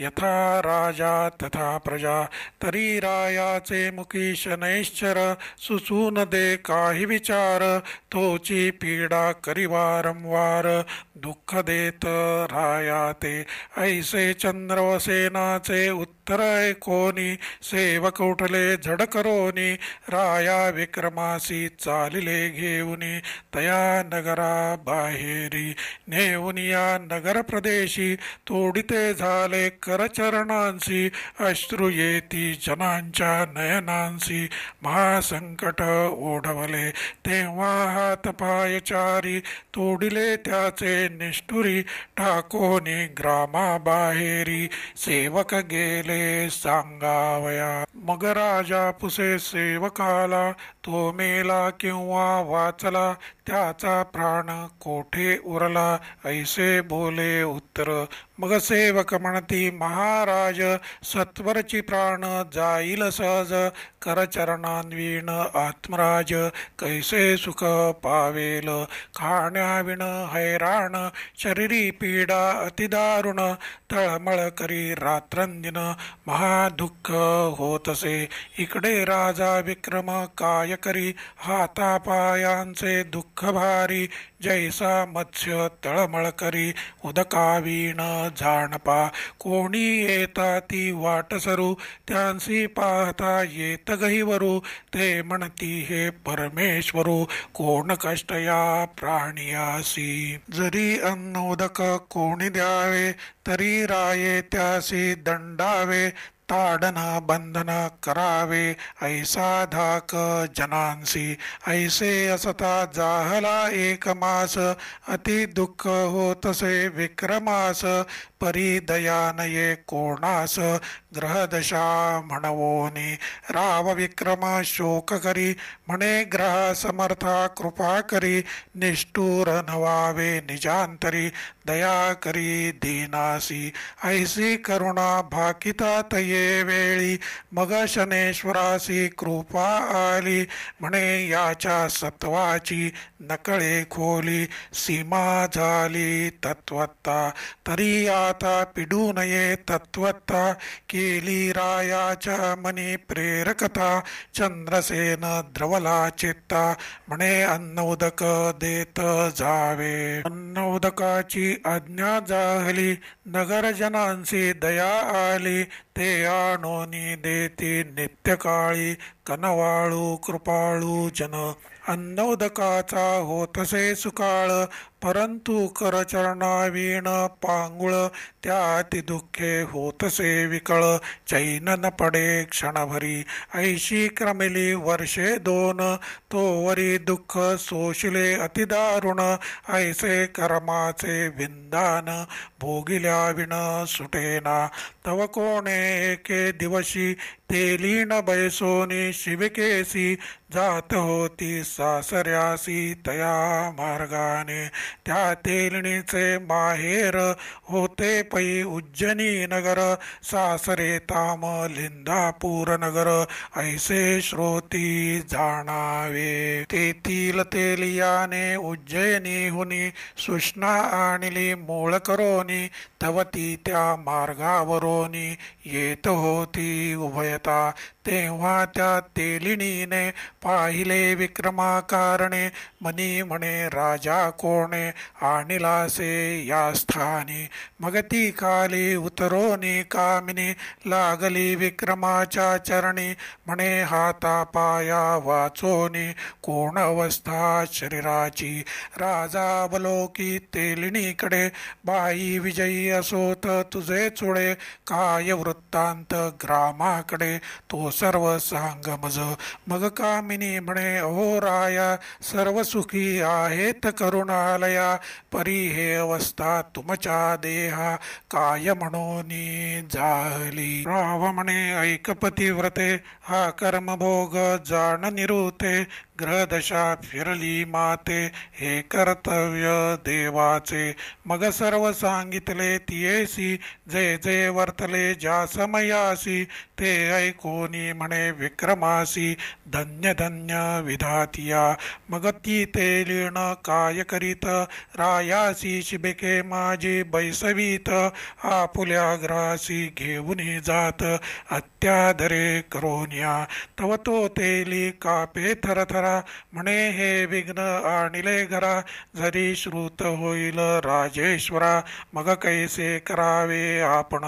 यथा राजा तथा प्रजा. तरी रायाचे मुखी शनैश्चर, सुसून दे काही विचार. तोची पीडा करी वारंवार, दुःख देत राया ते. ऐसे चंद्रवसेनाचे उत्तर ऐकोनी, सेवक उठले झड करोनी. राया विक्रमासी चालिले घेऊनी, तया नगरा बाहेरी. नेऊन या नगर प्रदेशी, तोडिते झाले करचरणांसी. अश्रू येती जनांच्या नयनांसी, महासंकट ओढवले. तेव्हा हात पाय चारी, तोडिले त्याचे निष्ठुरी. टाकोनी ग्रामाबाहेरी, सेवक गेले सांगावया. मग राजा पुसे सेवकाला, तो मेला किंवा वाचला. त्याचा प्राण कोठे उरला, ऐसे बोले उत्तर. मग सेवक म्हणती महाराज, सत्वरची प्राण जाईल सहज. करचरणान्वीण आत्मराज, कैसे सुख पावेल. खाण्याविण हैराण, शरीरी पीडा अतिदारुण. तळमळ करी रात्रंदिन, महादुःख होतसे. इकडे राजा विक्रम काय करी, हातापायांचे दुःख भारी. जैसा मत्स्य तळमळ करी, उदकावीण जाणपा. कोणी येता ती वाट सरू, त्यांसी पाहता येत गहिवरू. ते म्हणती हे परमेश्वरू, कोण कष्ट या प्राणियासी. जरी अन्न उदक कोणी द्यावे, तरी राये त्यासी दंडावे. ताडन बंधन करावे, ऐसा धाक जनांसी. ऐसे असता जाहला एक मास, अति दुःख होतसे विक्रमास. परी दयानये कोणास, ग्रहदशा म्हणवोनी. राव विक्रम शोक करी, म्हणे ग्रह समर्था कृपा करी. निष्ठुर नवावे निजांतरी, दया करी दीनासी. ऐसी करुणा भाकिता तये वेळी, मग शनेश्वरासी कृपा आली. म्हणे याच्या सत्वाची नकळे खोली, सीमा झाली तत्वत्ता. तरी आता पिडू नये तत्वत्ता, केली रायाच्या मनी प्रेरकता. चंद्रसेन द्रवला चित्ता, म्हणे अन्न उदक देत जावे. अन्न उदकाची आज्ञा जाहली, नगरजनांसी दया आली. ते आणोनी देती नित्यकाळी, कनवाळू कृपाळू जन. अन्न उदकाचा होतसे सुकाळ, परंतु करचरणावीण पांगुळ. त्याति दुःखे होतसे विकळ, चैन न पडे क्षणभरी. ऐशी क्रमिली वर्षे दोन, तोवरी दुःख सोशिले अतिदारुण. ऐसे कर्माचे विंदान, भोगिल्या विण सुटेना. तव कोणे एके दिवशी, तेलीन बैसोनी शिविकेसी. जात होती सासऱ्यासी तया मार्गाने, त्या तेलिणीचे माहेर होते पै उज्जनी नगर, सासरे तामलिंदापूर नगर, ऐसे श्रोती जाणावे. तेथील तेलियाने उज्जयिनीहुनी सुष्णा आणली मूळ करोनी, तवती त्या मार्गावरोनी येत होती उभयता. तेव्हा त्या तेलिणीने पाहिले विक्रमाकारणे, मनी म्हणे राजा कोणे आणिलासे या स्थानी. मग ती खाली उतरोनी कामिनी, लागली विक्रमाच्या चरणी, म्हणे हाता पाया वाचोनी कोण अवस्था शरीराची. राजा अवलोकी तेलिणीकडे, बाई विजयी असोत तुझे चुळे, काय वृत्तांत ग्रामाकडे तो सर्व सांग मज. मग कामिनी म्हणे अहो राया, सर्व सुखी आहेत करुणालया, परी हे अवस्था तुमच्या देहा, काय म्हणोनी जाहली. राव म्हणे ऐक पतिव्रते, हा कर्मभोग जाण निरुते, ग्रहदशा फिरली माते, हे कर्तव्य देवाचे. मग सर्व सांगितले तियेसी, जे जे वर्तले ज्या समयासी, ते ऐकोनी म्हणे विक्रमासी, धन्य धन्य विधातिया. मग ती तेलिण काय करीत, रायासी शिबिके माझी बैसवीत, आपुल्या ग्रासी घेऊन जात अत्यादरे करोनिया. तव तो तेली कापे थरथरा, म्हणे हे विघ्न आणिले घरा, जरी श्रुत होईल राजेश्वरा, मग कैसे करावे आपण.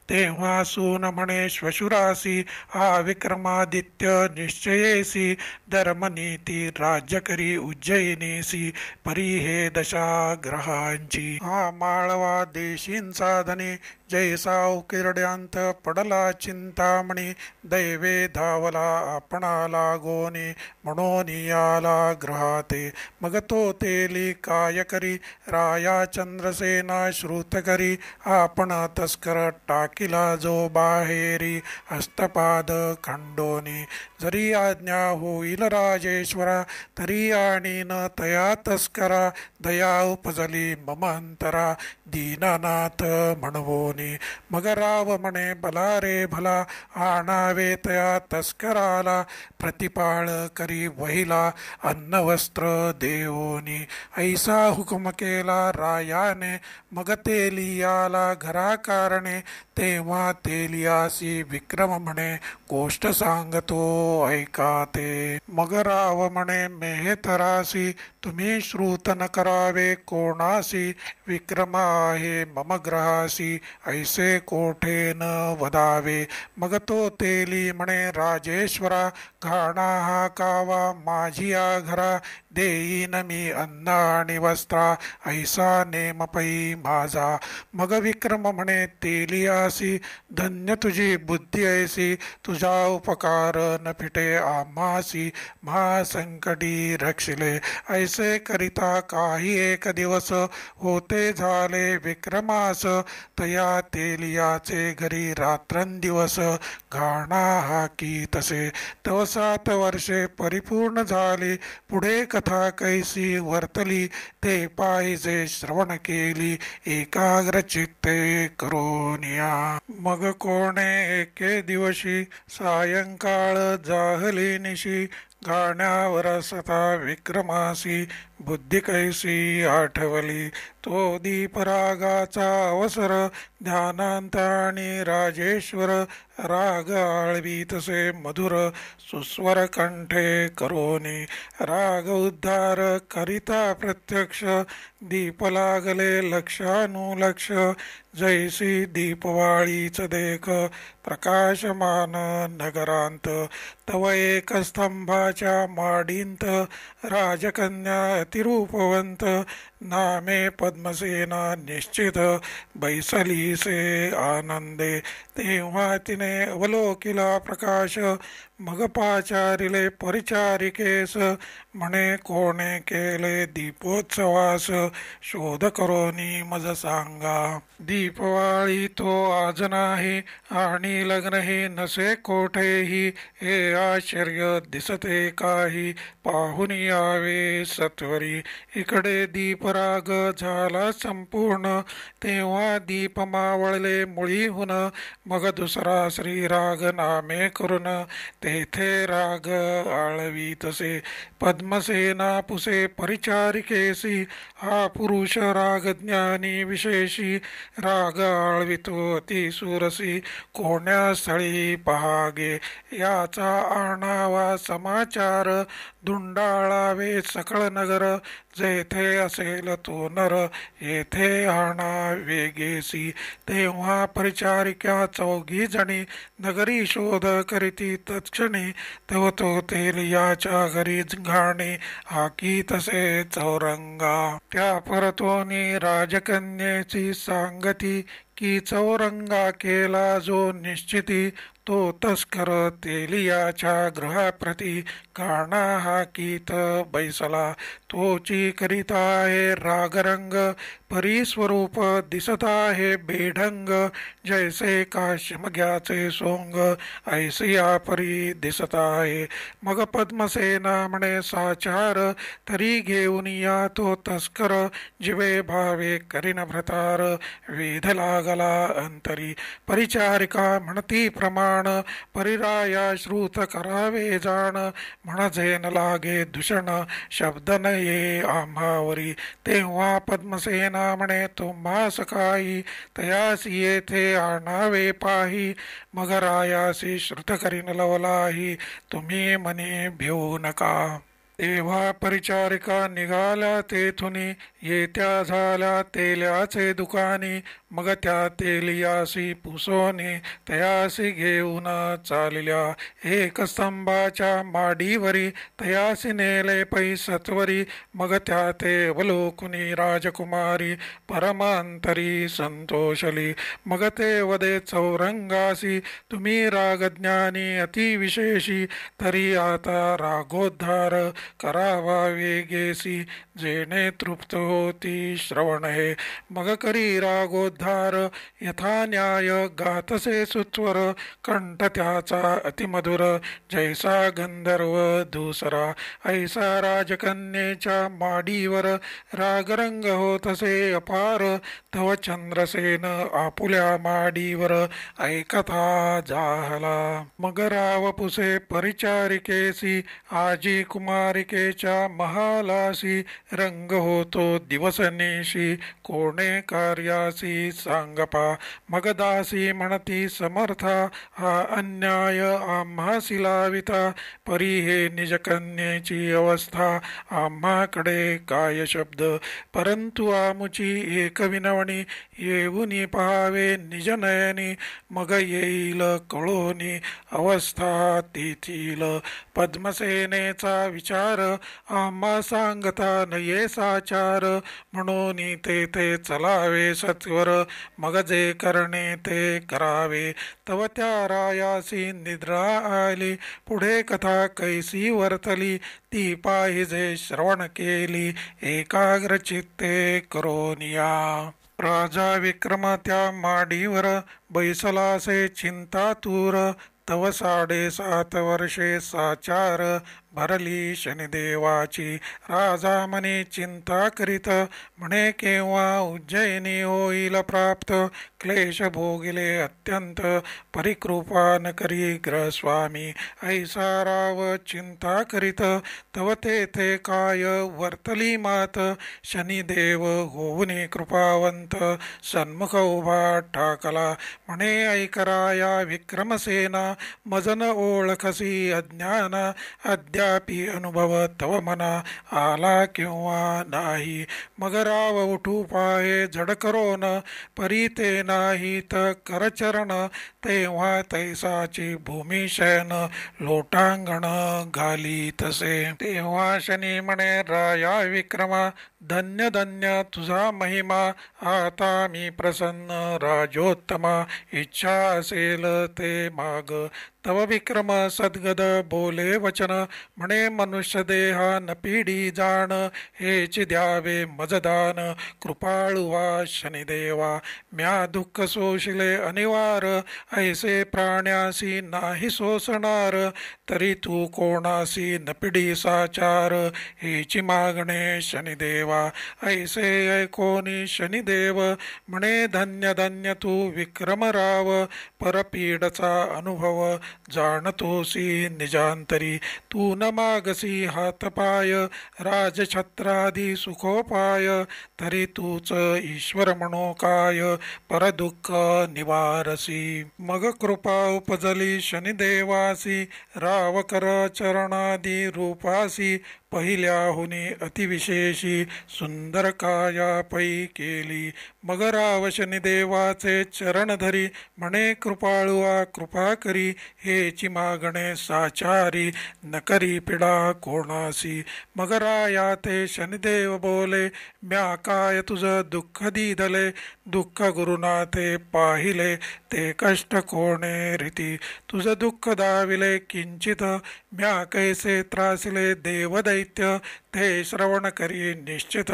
तेव्हा सून म्हणे श्वशुरासी, हा विक्रमादित्य निश्चयेसी, धर्मनीती राज्य करी उज्जयिनीसी, परी हे दशा ग्रहांची. हा माळवा देशींचा धनी, जैसा उकिरड्यांत पडला चिंतामणी, दैवे धावला आपणा लागोनी, म्हणून याला ग्रहाते. मग तो तेली काय करी, राया चंद्रसेना श्रुत करी, आपण तस्कर टाकिला जो बाहेरी, हस्तपाद खंडोनी. जरी आज्ञा होईल राजेश्वरा, तरी आणि न तया तस्करा, दया उपजली मम अंतरा, दीनानाथ म्हणवोनी. मग राव म्हणे भला रे भला, आणावे तया तस्कराला, प्रतिपाळ करी वहिला अन्न वस्त्र देवोनी. ऐसा हुकुम केला रायाने, मग तेलियाला घरा कारणे. तेव्हा तेलियासी विक्रम म्हणे गोष्ट सांगतो ऐका ते. मग राव म्हणे मेहतरासी, तुम्ही श्रुत न करावे कोणासी, विक्रम आहे मम ग्रहासी, ऐसे कोठे न वदावे. मग तो तेली म्हणे राजेश्वरा, घाणा हा कावा माझी या घरा, देईन मी अन्न आणि वस्त्रा, ऐसा नेम पै माझा. मग विक्रम म्हणे तेलियासी, धन्य तुझी बुद्धी ऐसी, तुझा उपकार न फिटे आम्हासी, महासंकटी रक्षिले. ऐसे करिता काही एक दिवस, होते झाले विक्रमास, तया तेलियाचे घरी रात्रंदिवस, घाणा हा की तसे. तव 7 वर्षे परिपूर्ण झाली, पुढे कथा कैसी वर्तली, ते पाहिजे श्रवण केली, एकाग्र चित्ते करोनिया. मग कोणे एके दिवशी, सायंकाळ जाहली निशी, गाण्यावर सता विक्रमासी, बुद्धी कैसी आठवली. तो दीपरागाचा अवसर, ध्यानांत आणि राजेश्वर, राग आळवी तसे मधुर, सुस्वर कंठे करोनी. राग उद्धार करिता प्रत्यक्ष, दीप लागले लक्षानुलक्ष, जैसी दीपवाळीच देख, प्रकाशमान नगरांत. तव एक स्तंभाच्या माडींत, राजकन्या अतिरूपवंत, नामे पद्मसेना निश्चित, बैसलीसे आनंदे. तेव्हा तिने अवलोकिला प्रकाश, मग पाचारिले परिचारिकेस, म्हणे कोणे केले दीपोत्सवास, शोध करोनी मज सांगा. दीपवाळी तो आज नाही, आणि लग्नही नसे कोठेही, हे आश्चर्य दिसते काही, पाहून यावे सत्वरी. इकडे दीप रूपराग झाला संपूर्ण, तेव्हा दीप मावळले मुळीहून. मग दुसरा श्रीराग नामे करून, तेथे राग आळवी तसे पद्मसेना पुसे परिचारिकेसी. हा पुरुष राग ज्ञानी विशेषी, राग आळवितो अति सुरसी. कोण्या स्थळी पहागे याचा आणावा समाचार, धुंडाळावे सकळ नगर. जेथे असेल तो नर येथे आणा वेगेसी. तेव्हा परिचारिका चौघी जणी नगरी शोध करीती तत्क्षणी. तेव्हा तो तेल याच्या घरी घाणे, हाकी तसे चौरंगा. त्या परतोनी राजकन्येची सांगती, की चौरंगा केला जो निश्चिती. तो तस्कर तेलियाच्या गृहाप्रती, काना हाकीत बैसला. तोची करीता आहे रागरंग, परिस्वरूप दिसत आहे बेढंग. जैसे काश्यमग्याचे सोंग, ऐसिया परी दिसत आहे. मग पद्मसेना म्हणे साचार, तरी घेऊन या तो तस्कर. जिवे भावे करीन भ्रतार, वेध लागला अंतरी. परिचारिका म्हणती प्रमाण, परिराया श्रुत करावे जाण. म्हणजे न लागे दूषण, शब्द न ये आम्हावरी. तेव्हा पद्मसेना म्हणे तुम्हा सकाळी, तयासी येथे आणावे पाही. मग रायासी श्रुत करीन लवलाही, तुम्ही मने भिवू नका. तेव्हा परिचारिका निघाल्या तेथुनी, येत्या झाल्या तेल्याचे दुकानी. मग त्या तेलियासी पुसोनी, तयासी घेऊन चालल्या एक स्तंभाच्या माडीवरी. तयासी नेले पै सत्वरी, मग त्या ते अवलोकुनी राजकुमारी. परमांतरी संतोषली, मग ते वदे चौरंगासी. तुम्ही रागज्ञानी अतिविशेषी, तरी आता रागोद्धार करावा वेगेसी. जेणे तृप्त होती श्रवण हे, मग करी रागोद्धार. यथा न्याय गातसे सुत्वर, कंठ त्याचा अतिमधुर. जैसा गंधर्व दुसरा, ऐसा राजकन्येच्या माडीवर. रागरंग होतसे अपार, तव चंद्रसेन आपुल्या माडीवर. ऐकथा जाहला. मग राव पुसे परिचारिकेसी, आजी कुमारिकेच्या महालासी. रंग होतो दिवसनेशी, कोणे कार्यासी सांगपा. मग दासी म्हणती समर्था, हा अन्याय आम्हासी लाविता. परी हे निजकन्येची अवस्था, आम्हाकडे काय शब्द. परंतु आमुची एक विनवणी, येऊनी पहावे निजनयनी. मग येईल कळोनी अवस्था तेथील. पद्मसेनेचा विचार, आम्हा सांगता नये साचार. म्हणून तेथे चलावे सत्वर, मग जे करणे ते करावे. तव त्या रायासी निद्रा आली, पुढे कथा कैसी वर्तली. ती पाहिजे श्रवण केली, एकाग्र चित्ते करोनिया. राजा विक्रम त्या माडीवर, बैसलासे चिंतातूर. तव 7.5 वर्षे साचार, भरली शनिदेवाची. राजा मने चिंता करीत, म्हणे केव्हा उज्जैनी होईल प्राप्त. क्लेश भोगिले अत्यंत, परिकृपा न करी ग्रहस्वामी. ऐसा राव चिंता करीत, तव तेथे काय वर्तली मात. शनिदेव होऊनी कृपावंत, सन्मुख उभा ठाकला. म्हणे ऐकराया विक्रमसेना, मजन ओळखसी अज्ञान. अद्यापि अनुभव तव मना, आला किंवा नाही. मग राव उठू पाहे झड करोन, परी ते नाहीत करचरण. तेव्हा तैसाची भूमी शयन, लोटांगण घाली तसे. तेव्हा शनी म्हणे राया विक्रमा, धन्य धन्य तुझा महिमा. आता मी प्रसन्न राजोत्तमा, इच्छा असेल ते माग. तव विक्रम सद्गद बोले वचन, म्हणे मनुष्य देहा न पिढी जाण. हेच द्यावे मजदान, कृपाळुवा शनिदेवा. म्या दुःख सोशिले अनिवार, ऐसे प्राण्यासी नाही सोसणार, तरी तू कोणासी न पिढी साचार. हेची मागणे शनिदेवा ऐसे ऐकोनी शनिदेव, म्हणे धन्य धन्य तू विक्रमराव. परपीडचा अनुभव जाणतोसी निजांतरी, तू न मागसी हातपाय राजछत्रादी सुखोपाय. तरी तूच ईश्वर म्हणो काय, परदुःख निवारसी. मग कृपा उपजली शनिदेवासी, रावकर चरणादी रूपासी. पहिल्याहुनी अतिविशेषी सुंदर काया पै केली. मग राव शनिदेवाचे चरण धरी, म्हणे कृपाळुआ कृपा करी. हेची मागणे साचारी, न करी पिडा कोणासी. मग राया ते शनिदेव बोले, म्या काय तुझ दुःख दिधले. दुःख गुरुनाथे पाहिले, ते कष्ट कोणे रीती. तुझ दुःख दाविले किंचित, म्या कैसे त्रासिले देवदैत्य. ते श्रवण करी निश्चित,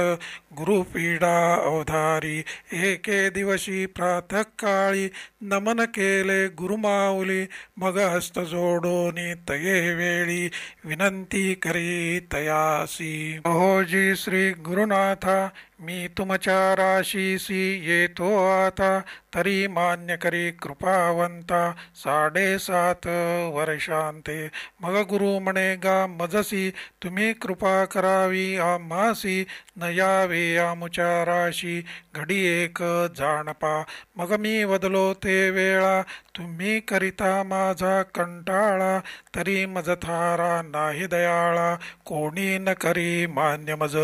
गुरुपीडा अवधारी. एके दिवशी प्रातःकाळी, नमन केले गुरुमाऊली. मग हस्त जोडोनी तये वेळी, विनंती करी तयासी. अहोजी श्री गुरुनाथा, मी तुमच्या राशीसी येतो आता. तरी मान्य करी कृपावंता, 7.5 वर्षांते. मग गुरु म्हणे गा मजसी, तुम्ही कृपा करावी आम्हासी. न यावे आमुच्या राशी, घडी एक जाणपा. मग मी वदलो ते वेळा, तुम्ही करिता माझा कंटाळा. तरी मज थारा नाही दयाळा, कोणी न करी मान्य मज.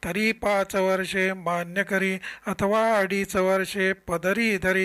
तरी 5 वर्षे मान्य करी, अथवा 2.5 वर्षे पदरी धरी.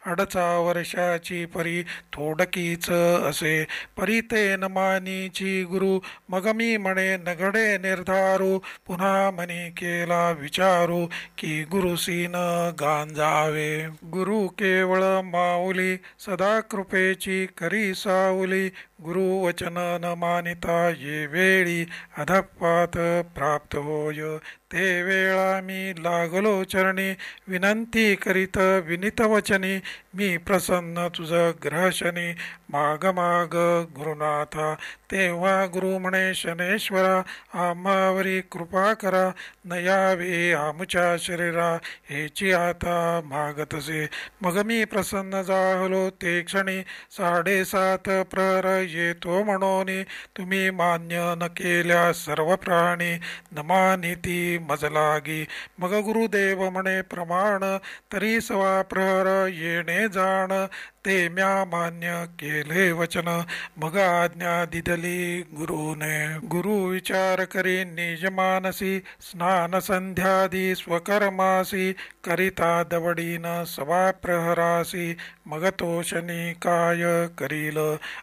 2.5 वर्षाची परी थोडकीच असे, परी ते न मानीची गुरु. मग मी म्हणे नगडे निर्धारू, पुन्हा मनी केला विचारू. की गुरुसीन गांजावे. गुरु केवळ माऊली, सदा कृपेची करी सावली. गुरु वचन न मानिता, ये वेळी अधपात प्राप्त होय. ते वेळा मी लागलो चरणी, विनंती करीत विनित वचनी. मी प्रसन्न तुझ ग्रहशनी, माग माग गुरुनाथा. तेव्हा गुरु म्हणे शनेश्वरा, आम्हावरी कृपा करा. न यावे आमुच्या शरीरा, हेची आता मागतसे. मग मी प्रसन्न झालो ते क्षणी, 7.5 प्रहर येतो म्हणोनी. तुम्ही मान्य न केल्या सर्व प्राणी, न मानिती मज लागी. मग गुरुदेव म्हणे प्रमाण, तरी 1.25 प्रहर येणे जाण. ते म्या मान्य केले वचन, मग आज्ञा दिदली गुरुने. गुरु विचार करी निज मानसी, स्नान संध्यादी स्वकर्मासी. करिता दवडीन 1.25 प्रहरासी, मग तो शनी काय करील.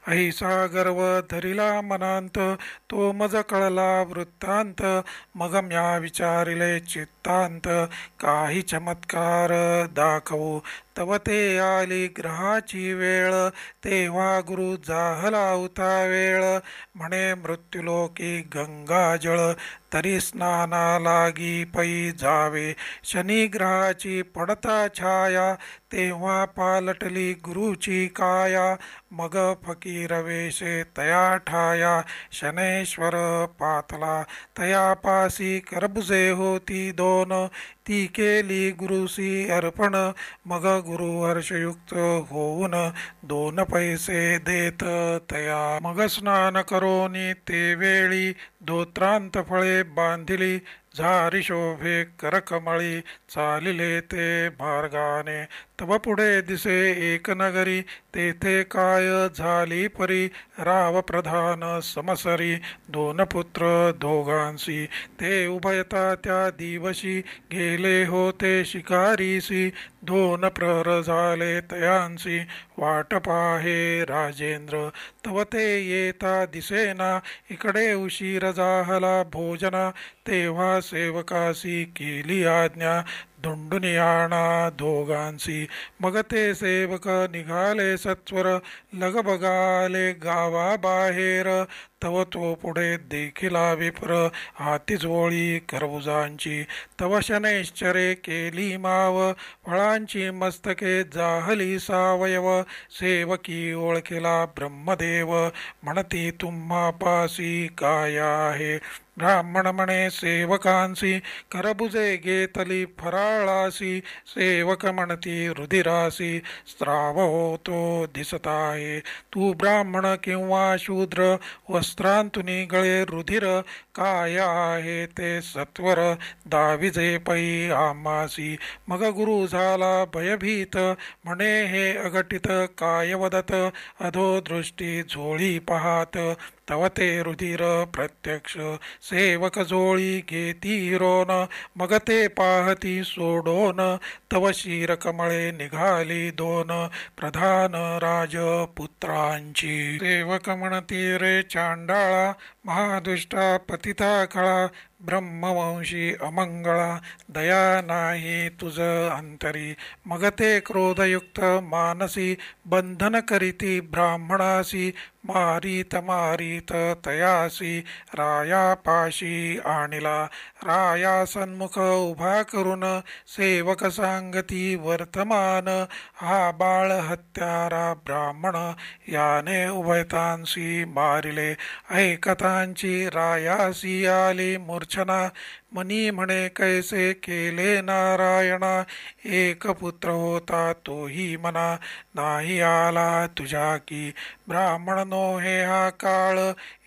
अहिसा गर्व धरिला मनांत, तो मज कळला वृत्तांत. मग म्या विचारिले चित्तांत, काही चमत्कार दाखवू. तव ते आली ग्रहाची वेळ, तेव्हा गुरु जाहला होता वेळ. म्हणे मृत्युलोकी गंगाजळ, तरी स्नाना लागी पै जावे. शनिग्रहाची पडता छाया, तेव्हा पालटली गुरुची काया. मग फकीर वेशे तया ठाया, शनेश्वर पातला. तया पासी करबुजे होती 2, ती केली गुरुसी अर्पण. मग गुरु हर्षयुक्त होऊन 2 पैसे देत तया. मग स्नान करोनी ते वेळी, धोत्रांत फळे बांधिली. झारी शोभे करकमळी, चालिले ते मार्गाने. तव पुढे दिसे एक नगरी, तेथे काय झाली परी. राव प्रधान समसरी, 2 पुत्र दोघांसी. ते उभयता त्या दिवशी, गेले होते शिकारीसी. 2 प्रहर झाले तयांसी, वाट पाहे राजेंद्र. तव ते येता दिसेना, इकडे उशीर झाला भोजना. तेव्हा सेवकासी केली आज्ञा, धुंडुनियाणा दोघांसी मग ते सेवक निघाले सत्वर लग बघाले गावाबाहेर तव तो पुढे देखिला विप्र हाती जोळी करबुजांची तव शनैश्चरे केली माव फळांची मस्तके जाहली सावयव सेवकी ओळखिला ब्रह्मदेव म्हणती तुम्हा पासी काय आहे ब्राह्मण म्हणे सेवकांसी करबुजे घेतली फराळासी सेवक म्हणती रुधिरासी स्राव होतो दिसत आहे तू ब्राह्मण किंवा शूद्र वस्त्रांतुनी गळे रुधिर काय आहे ते सत्वर दाविजे पै आमासी मग गुरु झाला भयभीत म्हणे हे अघटित काय वदत अधो दृष्टी झोळी पाहात तव ते रुधिर प्रत्यक्ष सेवक जोळी घेती रोन मग ते पाहती सोडोन तव शिरकमळे निघाली दोन प्रधान राजपुत्रांची सेवक म्हणती रे चांडाळा महादुष्टा पतिता खळा ब्रह्मवंशी अमंगळा दया नाही तुझ अंतरी मग ते क्रोधयुक्त मानसी बंधन करीती ब्राह्मणासी मारीत मारीत तयासी रायापाशी आणिला राया सन्मुख उभा करून सेवक सांगती वर्तमान हा बाळ हत्यारा ब्राह्मण याने उभयतांसी मारिले ऐकतांची रायासी आली मूर्छना मनी म्हणे कैसे केले नारायणा एक पुत्र होता तोही मना नाही आला तुझ्या की ब्राह्मण नो हे हा काळ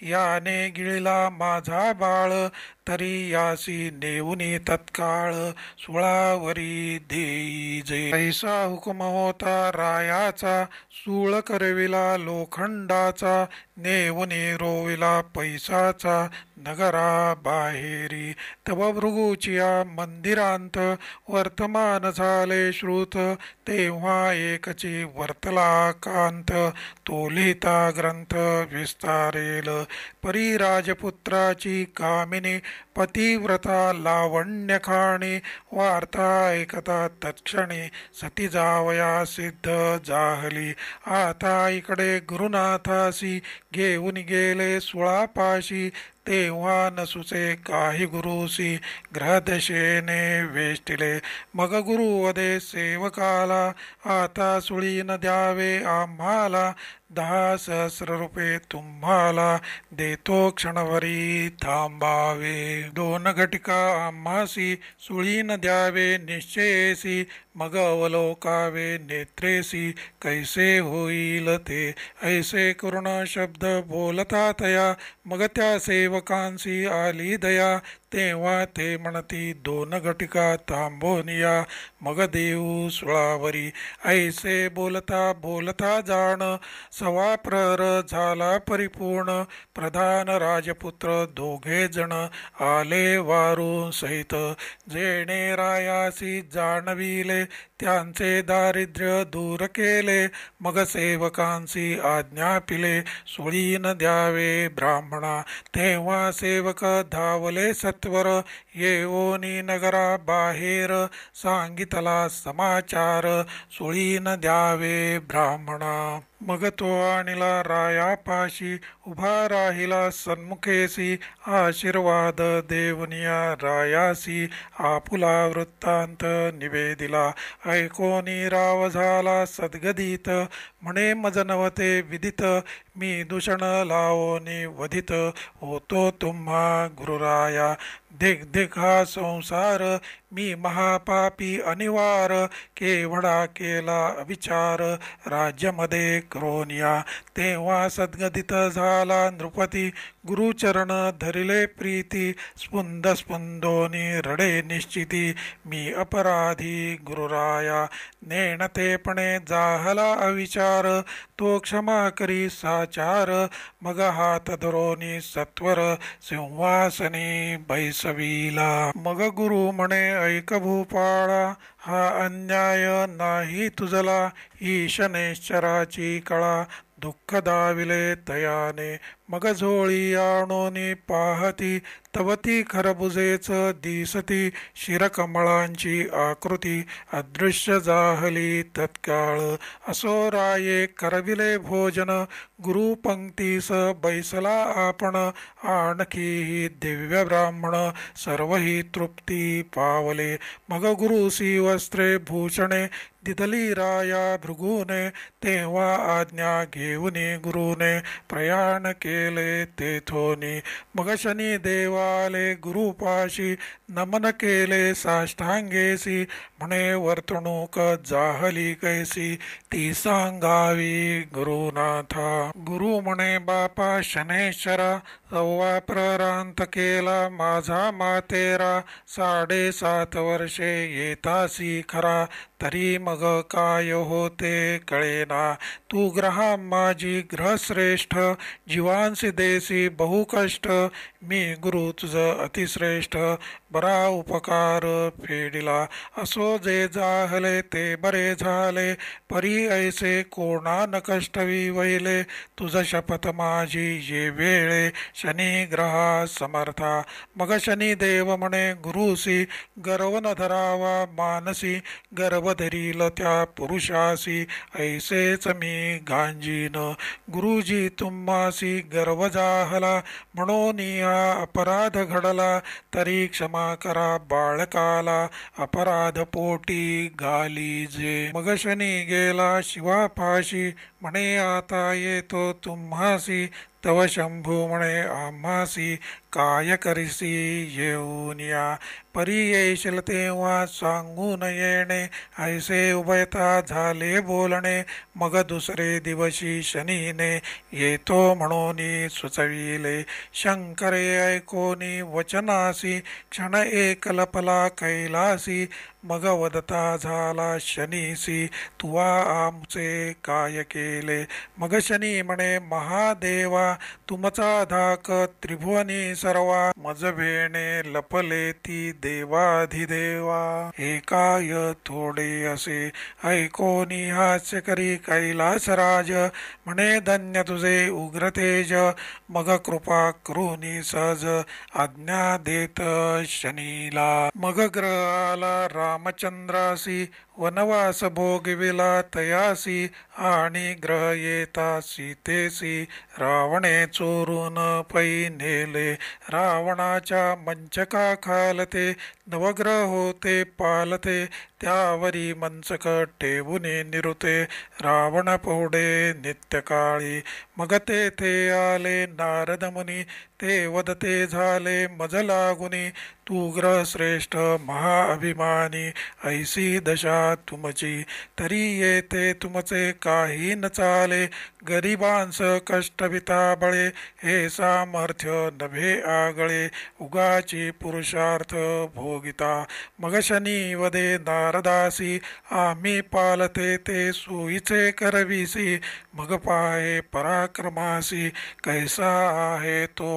याने गिळला माझा बाळ तरी यासी नेऊनी तत्काळ सुळावरी देई जे ऐसा हुकुम होता रायाचा सूळ करविला लोखंडाचा नेऊनी रोविला पैसाचा नगरा बाहेरी तव भृगुचिया मंदिरांत वर्तमान झाले श्रुत तेव्हा एकची वर्तला कांत तो लिहिता ग्रंथ विस्तारेल परी राजपुत्राची कामिनी पतिव्रता लावण्य खाणी वार्ता ऐकता तत्क्षणी सती जावया सिद्ध जाहली आता इकडे गुरुनाथासी घेऊन गेले सुळापाशी तेव्हा न सुचे काही गुरुसी ग्रहदशेने वेष्टिले मग गुरुवदे सेवकाला आता सुळी न द्यावे आम्हाला 10,000 रुपये तुम्हाला देतो क्षणभरी थांबावे 2 घटिका आम्हासी सुळीन द्यावे निश्चयेसी मग अवलोकावे नेत्रेसी कैसे होईल ते ऐसे करुण शब्द बोलता तया मग त्या सेवकांसी आली दया तेव्हा ते म्हणती 2 घटिका थांबोनिया मग देऊ सुळावरी ऐसे बोलता बोलता जाण सवा प्रहर झाला परिपूर्ण प्रधान राजपुत्र दोघे जण आले वारू सहित जेणे रायासी जाणविले त्यांचे दारिद्र्य दूर केले मग सेवकांसी आज्ञा पिले सुळीन द्यावे ब्राह्मणा तेव्हा सेवक धावले सत्वर येऊनी नगरा बाहेर सांगितला समाचार सुळीन द्यावे ब्राह्मणा मग तो आणिला रायापाशी उभा राहिला सन्मुखेसी आशीर्वाद देवनिया रायासी आपुला वृत्तांत निवेदिला ऐकोनी राव झाला सद्गदित म्हणे मज नवते विदित मी दूषण लावोनी वधित होतो तुम्हा गुरुराया दिग दिग हा संसार मी महापापी अनिवार केवढा केला विचार राज्यामध्ये क्रोनिया तेव्हा सद्गदित झाला नृपती गुरुचरण धरिले प्रीती स्पुंद स्पुंदोनी रडे निश्चिती मी अपराधी गुरुराया नेणतेपणे जाहला अविचार तो क्षमा करी साचार मग हात धरोनी सत्वर सिंहासनी बैसविला मग गुरु म्हणे ऐक भूपाळा हा अन्याय नाही तुझला ईशनेश्वराची कळा दुःख दाविले तयाने मग झोळी आणोनी पाहती तवती खरबुजेच दिसती शिरकमळांची आकृती अदृश्य जाहली तत्काळ असो राये करविले भोजन गुरुपंक्तीस बैसला आपण आणखी दिव्य ब्राह्मण सर्वही तृप्ती पावले मग गुरुसी वस्त्रे भूषणे दिदली राया भृगूने तेव्हा आज्ञा घेऊनी गुरुने प्रयाण केले तेथोनी मग शनी देवाले गुरुपाशी नमन केले साष्टांगेसी म्हणे वर्तणूक जाहली कैसी ती सांगावी गुरुनाथा गुरु म्हणे बापा शनेश्वरा सव्वा प्ररांत केला माझा मातेरा 7.5 वर्षे येतासी खरा तरी मग काय होते कळेना तू ग्रहा माझी ग्रहश्रेष्ठ जीवांसी देसी बहुकष्ट मी गुरु तुझ अतिश्रेष्ठ बरा उपकार फेडिला असो जे जाहले ते बरे झाले परी ऐसे कोणा न कष्टवी वहिले तुझ शपथ माझी ये वेळे शनी ग्रहा समर्था मग शनी देव म्हणे गुरुसी गर्व न धरावा मानसी गर्व धरील त्या पुरुषासी ऐसेच मी गांजीन गुरुजी तुम्हासी गर्व जाहला म्हणून हा अपराध घडला तरी क्षमा करा बाळकाला अपराध पोटी गालीजे मग शनी गेला शिवापाशी म्हणे आता येतो तुम्हासी तव शंभू म्हणे आम्हासी काय करिसी येऊन या परी येशील तेव्हा सांगून येणे ऐसे उभयता झाले बोलणे मग दुसरे दिवशी शनीने येतो म्हणून सुचविले शंकरे ऐकोनी वचनासी क्षण एक लपला कैलासी मग वदता झाला शनीसी तुवा आमचे काय केले मग शनी म्हणे महादेवा तुमचा धाक त्रिभुवनी सर्वा मज भेणे लपले ती देवाधिदेवा हे काय थोडे असे ऐकोनी हास्य करी कैलासराज म्हणे धन्य तुझे उग्रतेज मग कृपा करूनी सहज आज्ञा देत शनीला मग ग्रह आला रामचंद्रासी वनवास भोगविला तयासी आणि ग्रह येता सीतेसी रावणे चोरून पै नेले रावणाच्या मंचका खालते नवग्रह होते पालते त्यावरी मंचक ठेवूने निरुते रावण पोडे नित्यकाळी मग तेथे आले नारद मुनी ते वदते झाले मज लागुनी तू ग्रह श्रेष्ठ महाअभिमानी ऐसी दशा तुमची तरी येते तुमचे काही न चाले गरिबांस कष्ट बळे हे सामर्थ्य नभे आगळे उगाची पुरुषार्थ भोगिता मग शनी वदे नारदासी आम्ही पालते ते सोयीचे करविसी मग पाहे पराक्रमासी कैसा आहे तो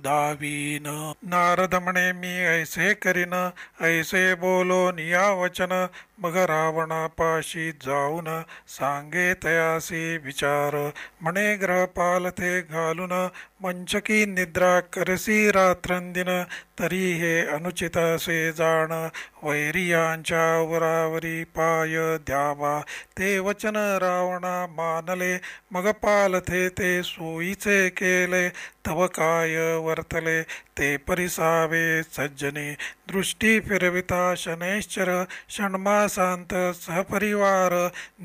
दावीन नारद म्हणे मी ऐसे करीन ऐसे बोलोन या वचन मग रावणापाशी जाऊन सांगे तयासी विचार म्हणे ग्रह पालथे घालून मंचकी निद्रा करसी रात्रंदिन तरी हे अनुचित असे जाण वैरियांच्या वरावरी पाय द्यावा ते वचन रावणा मानले मग पालथे ते सोयीचे केले तव काय वर्तले ते परिसावे सज्जनी दृष्टी फिरविता शनैश्चर षण्मासांत सहपरिवार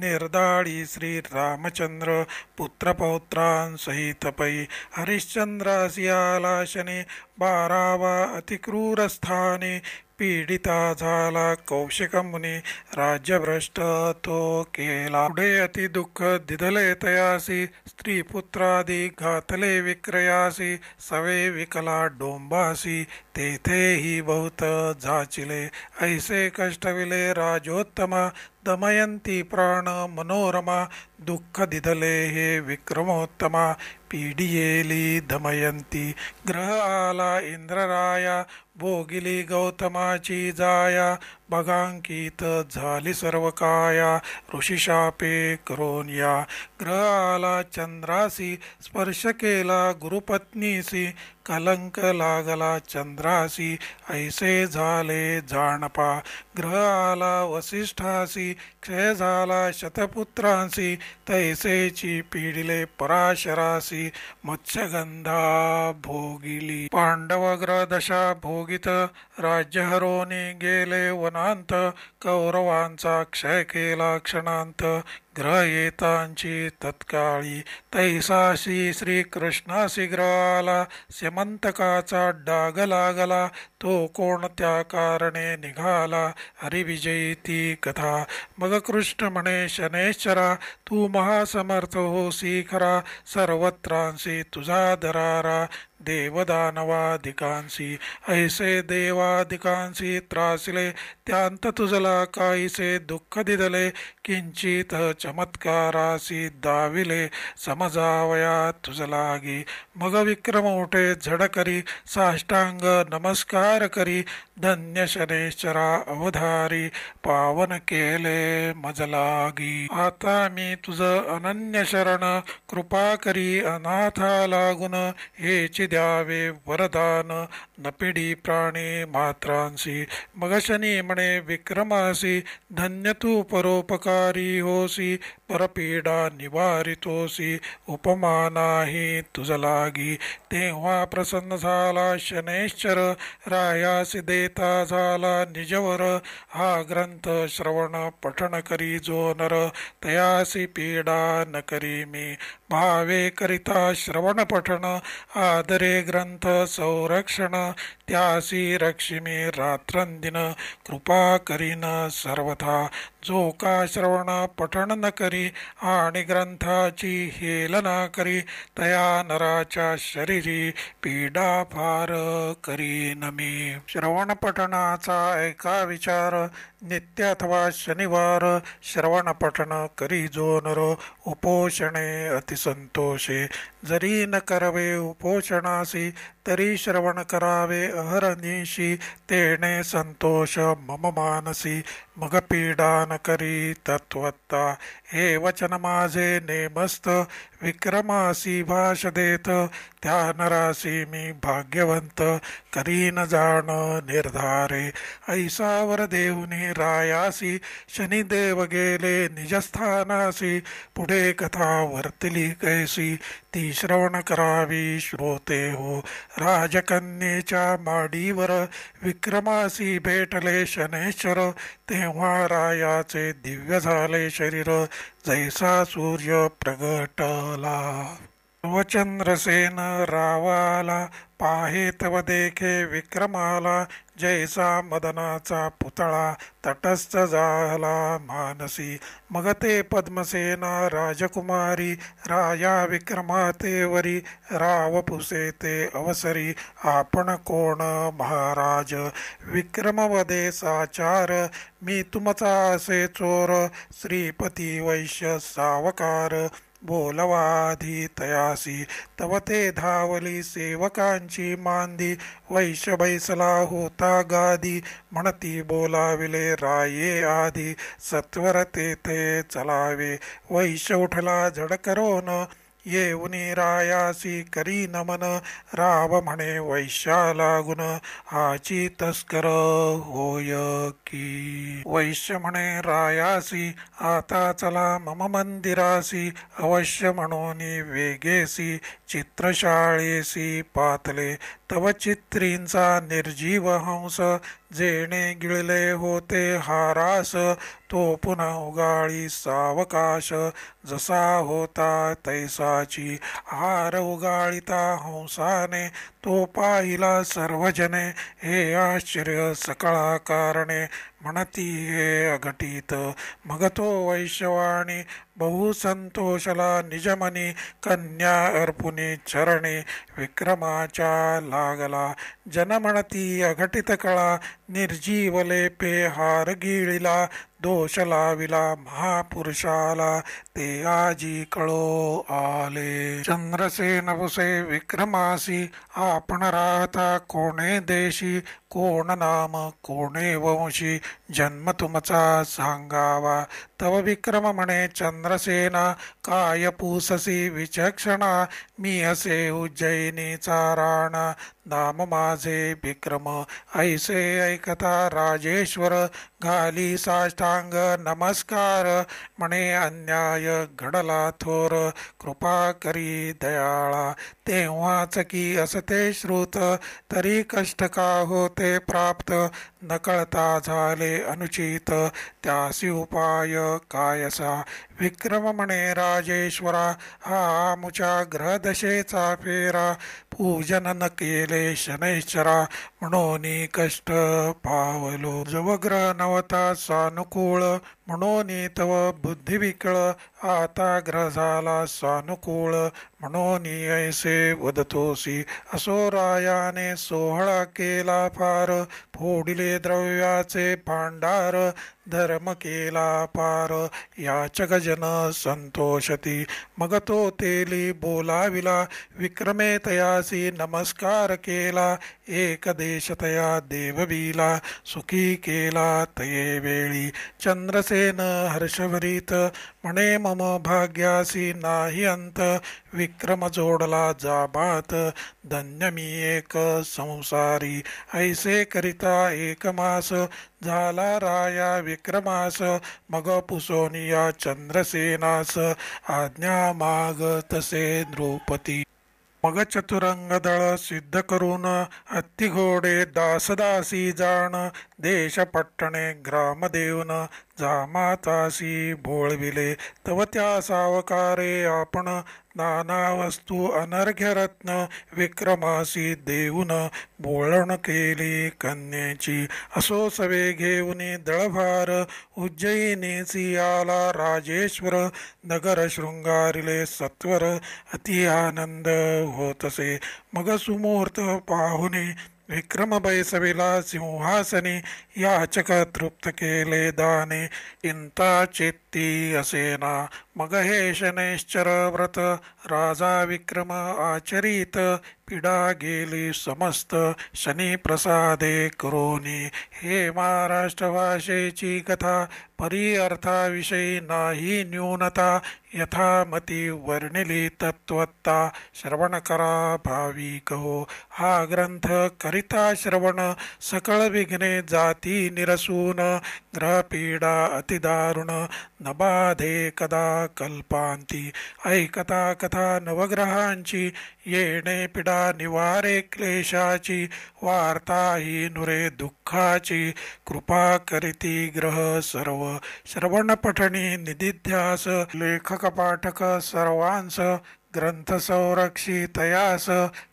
निर्दाळी श्री रामचंद्र पुत्रपौत्रांसहित पै हरिश्चंद्रासी आला शनी 12वा अतिक्रूरस्थानी पीडिता झाला कौशिक मुनी राज्यभ्रष्ट तो केला पुढे अति दुःख दिधले तयासी स्त्री पुत्रादी घातले विक्रयासी सवे विकला डोंबासी तेथेही बहुत जाचिले ऐसे कष्टविले राजोत्तमा दमयंती प्राण मनोरमा दुःख दिधले हे विक्रमोत्तमा पीडियेली दमयंती ग्रह आला इंद्रराया भोगिली गौतमाची जाया बघांकित झाली सर्व काया ऋषिशापे करोन या ग्रह आला चंद्रासी स्पर्श केला गुरुपत्नीसी कलंक लागला चंद्रासी ऐसे झाले जाणपा ग्रह आला वसिष्ठासी क्षय झाला शतपुत्रांसी तैसेची पीडिले पराशरासी मत्स्यगंधा भोगिली पांडव ग्रह दशा भोगित राज्य हरोनी गेले वनांत कौरवांचा क्षय केला क्षणांत ग्रह येतांची तत्काळी तैसाशी श्रीकृष्णासी ग्रह आला स्यमंतकाचा डाग लागला तो कोणत्या कारणे निघाला हरिविजयी ती कथा मग कृष्ण म्हणे शनेश्वरा तू महासमर्थ होसी खरा सर्वत्रांसी तुझा दरारा देवदानवादिकांसी ऐसे देवादिकांसी त्रासिले त्यांत तुझला काहीसे दुःख दिदले किंचित चमत्कारासी दाविले समजावया तुझलागी मग विक्रम उठे झड करी साष्टांग नमस्कार करी धन्य शनेश्वरा अवधारी पावन केले मजलागी आता मी तुझ अनन्य शरण कृपा करी अनाथा लागून हेची द्यावे वरदान न पिढी प्राणी मात्रांसी मग शनी म्हणे विक्रमासी धन्य तू परोपकारी होसी परपीडा निवारितोसी उपमा नाही तुझ लागी तेव्हा प्रसन्न झाला शनेश्वर रायासी देता झाला निजवर हा ग्रंथ श्रवण पठण करी जो नर तयासी पीडा न करी मी भावे करिता श्रवण पठण आदरे ग्रंथ संरक्षण त्यासी रक्षिमी रात्रंदिन कृपा करीन सर्वथा जो का श्रवण पठण न करी आणि ग्रंथाची हेलना करी तया नराच्या शरीरी पीडा फार करीन मी श्रवण पठणाचा ऐका विचार नित्य अथवा शनिवार श्रवण पठण करी जो नर उपोषणे अतिसंतोषे जरी न करवे उपोषणासी तरी श्रवण करावे अहरनिशी तेणे संतोष मम मानसी मग पीडा न करी तत्वत्ता हे वचन माझे नेमस्त विक्रमासी भाष देत त्या नरासी मी भाग्यवंत करीन जाण निर्धारे ऐसावर देऊनी रायासी शनिदेव गेले निजस्थानासी पुढे कथा वर्तली कैसी ती श्रवण करावी श्रोते हो राजकन्येच्या माडीवर विक्रमासी भेटले शनेश्वर तेव्हा रायाचे दिव्य झाले शरीर जैसा सूर्य प्रगटला वचंद्रसेन रावाला पाहे तव देखे विक्रमाला जैसा मदनाचा पुतळा तटस्थ झाला मानसी मग ते पद्मसेना राजकुमारी राया विक्रमातेवरी राव पुसे ते अवसरी आपण कोण महाराज विक्रमवदे साचार मी तुमचा असे चोर श्रीपती वैश्य सावकार बोलवाधी तयासी तव ते धावली सेवकांची मांदी वैश्य बैसला होता गादी म्हणती बोलाविले राये आधी सत्वर तेथे चलावे वैश्य उठला झड करोन येऊनी रायासी करी नमन राव म्हणे वैश्या लागून हाची तस्कर होय की वैश्य म्हणे रायासी आता चला मम मंदिरासी अवश्य म्हणून वेगेसी चित्रशाळेसी पातले तव चित्रींचा निर्जीव हंस जेणे गिळले होते हारास तो पुन्हा उगाळी सावकाश जसा होता तैसाची हार उगाळिता हंसाने तो पाहिला सर्वजने हे आश्चर्य सकळा कारणे म्हणती हे अघटित मग तो वैश्यवाणी बहु संतोषला निजमनी कन्या अर्पुनी चरणी विक्रमाच्या लागला जन म्हणती अघटित कळा निर्जीव लेपे हार गिळिला दोष लाविला महापुरुषाला ते आजी कळो आले. चंद्रसेन वसे विक्रमासी आपण राहता कोणे देशी, कोण नाम कोणे वंशी जन्म तुमचा सांगावा. तव विक्रम म्हणे चंद्रसेना काय पूससी विचक्षणा, मी असे उज्जयिनीचा राणा नाम माझे विक्रम. ऐसे ऐकता राजेश्वर घाली साष्टांग नमस्कार, म्हणे अन्याय घडला थोर कृपा करी दयाळा. तेव्हाच की असते श्रुत तरी कष्ट का होते प्राप्त, नकळता झाले अनुचित त्यासी उपाय कायसा. विक्रम म्हणे राजेश्वरा हा मुच्या ग्रहदशेचा फेरा, पूजन न केले शनैश्चरा म्हणून कष्ट पावलो. जवग्रह नवता सानुकूळ म्हणून तव बुद्धी विकळ, आता ग्रह झाला सानुकूळ म्हणून ऐसे वदतोसी. असो रायाने सोहळा केला फार, फोडिले द्रव्याचे भांडार धर्म केला पार, याच गजन संतोषती. मग तो तेली बोलाविला विक्रमे तयासी नमस्कार केला, एक देश तया देववीला सुखी केला तये वेळी. चंद्रसेन हर्षभरीत म्हणे मम भाग्यासी नाही अंत, विक्रम जोडला जाबात धन्य मी एक संसारी. ऐसे करिता एक मास झाला राया विक्रमास, मग पुसोनिया चंद्रसेनास आज्ञा माग तसे नृपती. मग चतुरंग दळ सिद्ध करून हत्ती घोडे दासदासी जाण, देश पट्टणे ग्राम देऊन जामातासी भोळविले. तव त्या सावकारे आपण नाना वस्तू अनर्घ्य रत्न, विक्रमासी देऊन बोळण केली कन्येची. असो सवे घेऊन दळभार उज्जयिनीसी आला राजेश्वर, नगर शृंगारिले सत्वर अति आनंद होतसे. मग सुमुहूर्त पाहुने विक्रम बैसविला सिंहासनी, याचक तृप्त केले दाने चिंता चित्ती असेना. मग हे शनैश्चर व्रत राजा विक्रम आचरित, पिडा गेली समस्त शनी प्रसादे करोनी. हे महाराष्ट्र भाषेची कथा परी अर्थाविषयी नाही न्यूनता, यथामती वर्णिली तत्वत्ता श्रवण करा भाविक हो. हा ग्रंथ करिता श्रवण सकळ विघ्ने जाती निरसून, ग्रहपीडा अतिदारुण न बाधे कदा कल्पांती. ऐकता कथा नवग्रहांची येणे पिडा निवारे क्लेशाची, वार्ता ही नुरे दुःखाची कृपा करीती ग्रह सर्व. श्रवण पठणी निदिध्यास लेखक पाठक सर्वांस, ग्रंथ संरक्षितयास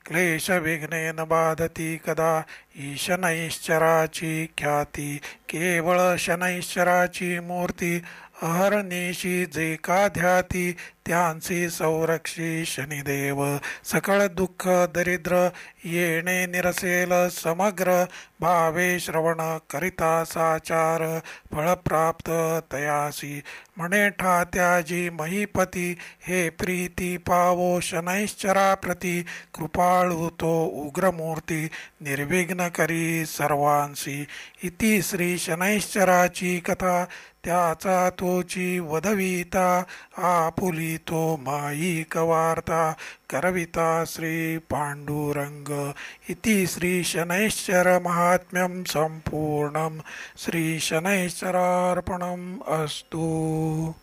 क्लेश विघ्ने न बाधती कदा. ईश शनैश्चराची ख्याती केवळ शनैश्चराची मूर्ती, अहर्निशी जे का ध्याती त्यांची संरक्षी शनिदेव. सकळ दुःख दरिद्र येणे निरसेल समग्र, भावे श्रवण करिता साचार फळप्राप्त तयासी. म्हणे ठात्याजी महीपती हे प्रीती पावो शनैश्चरा प्रती, कृपाळू तो उग्रमूर्ती निर्विघ्न करी सर्वांसी. इति श्री शनैश्चराची कथा त्याचा तोची वदविता, आपुली तो माईक वार्ता करविता श्री पांडुरंग. इति श्री शनैश्चर महात्म्यं संपूर्णं. श्री शनैश्चरार्पणम् अस्तु.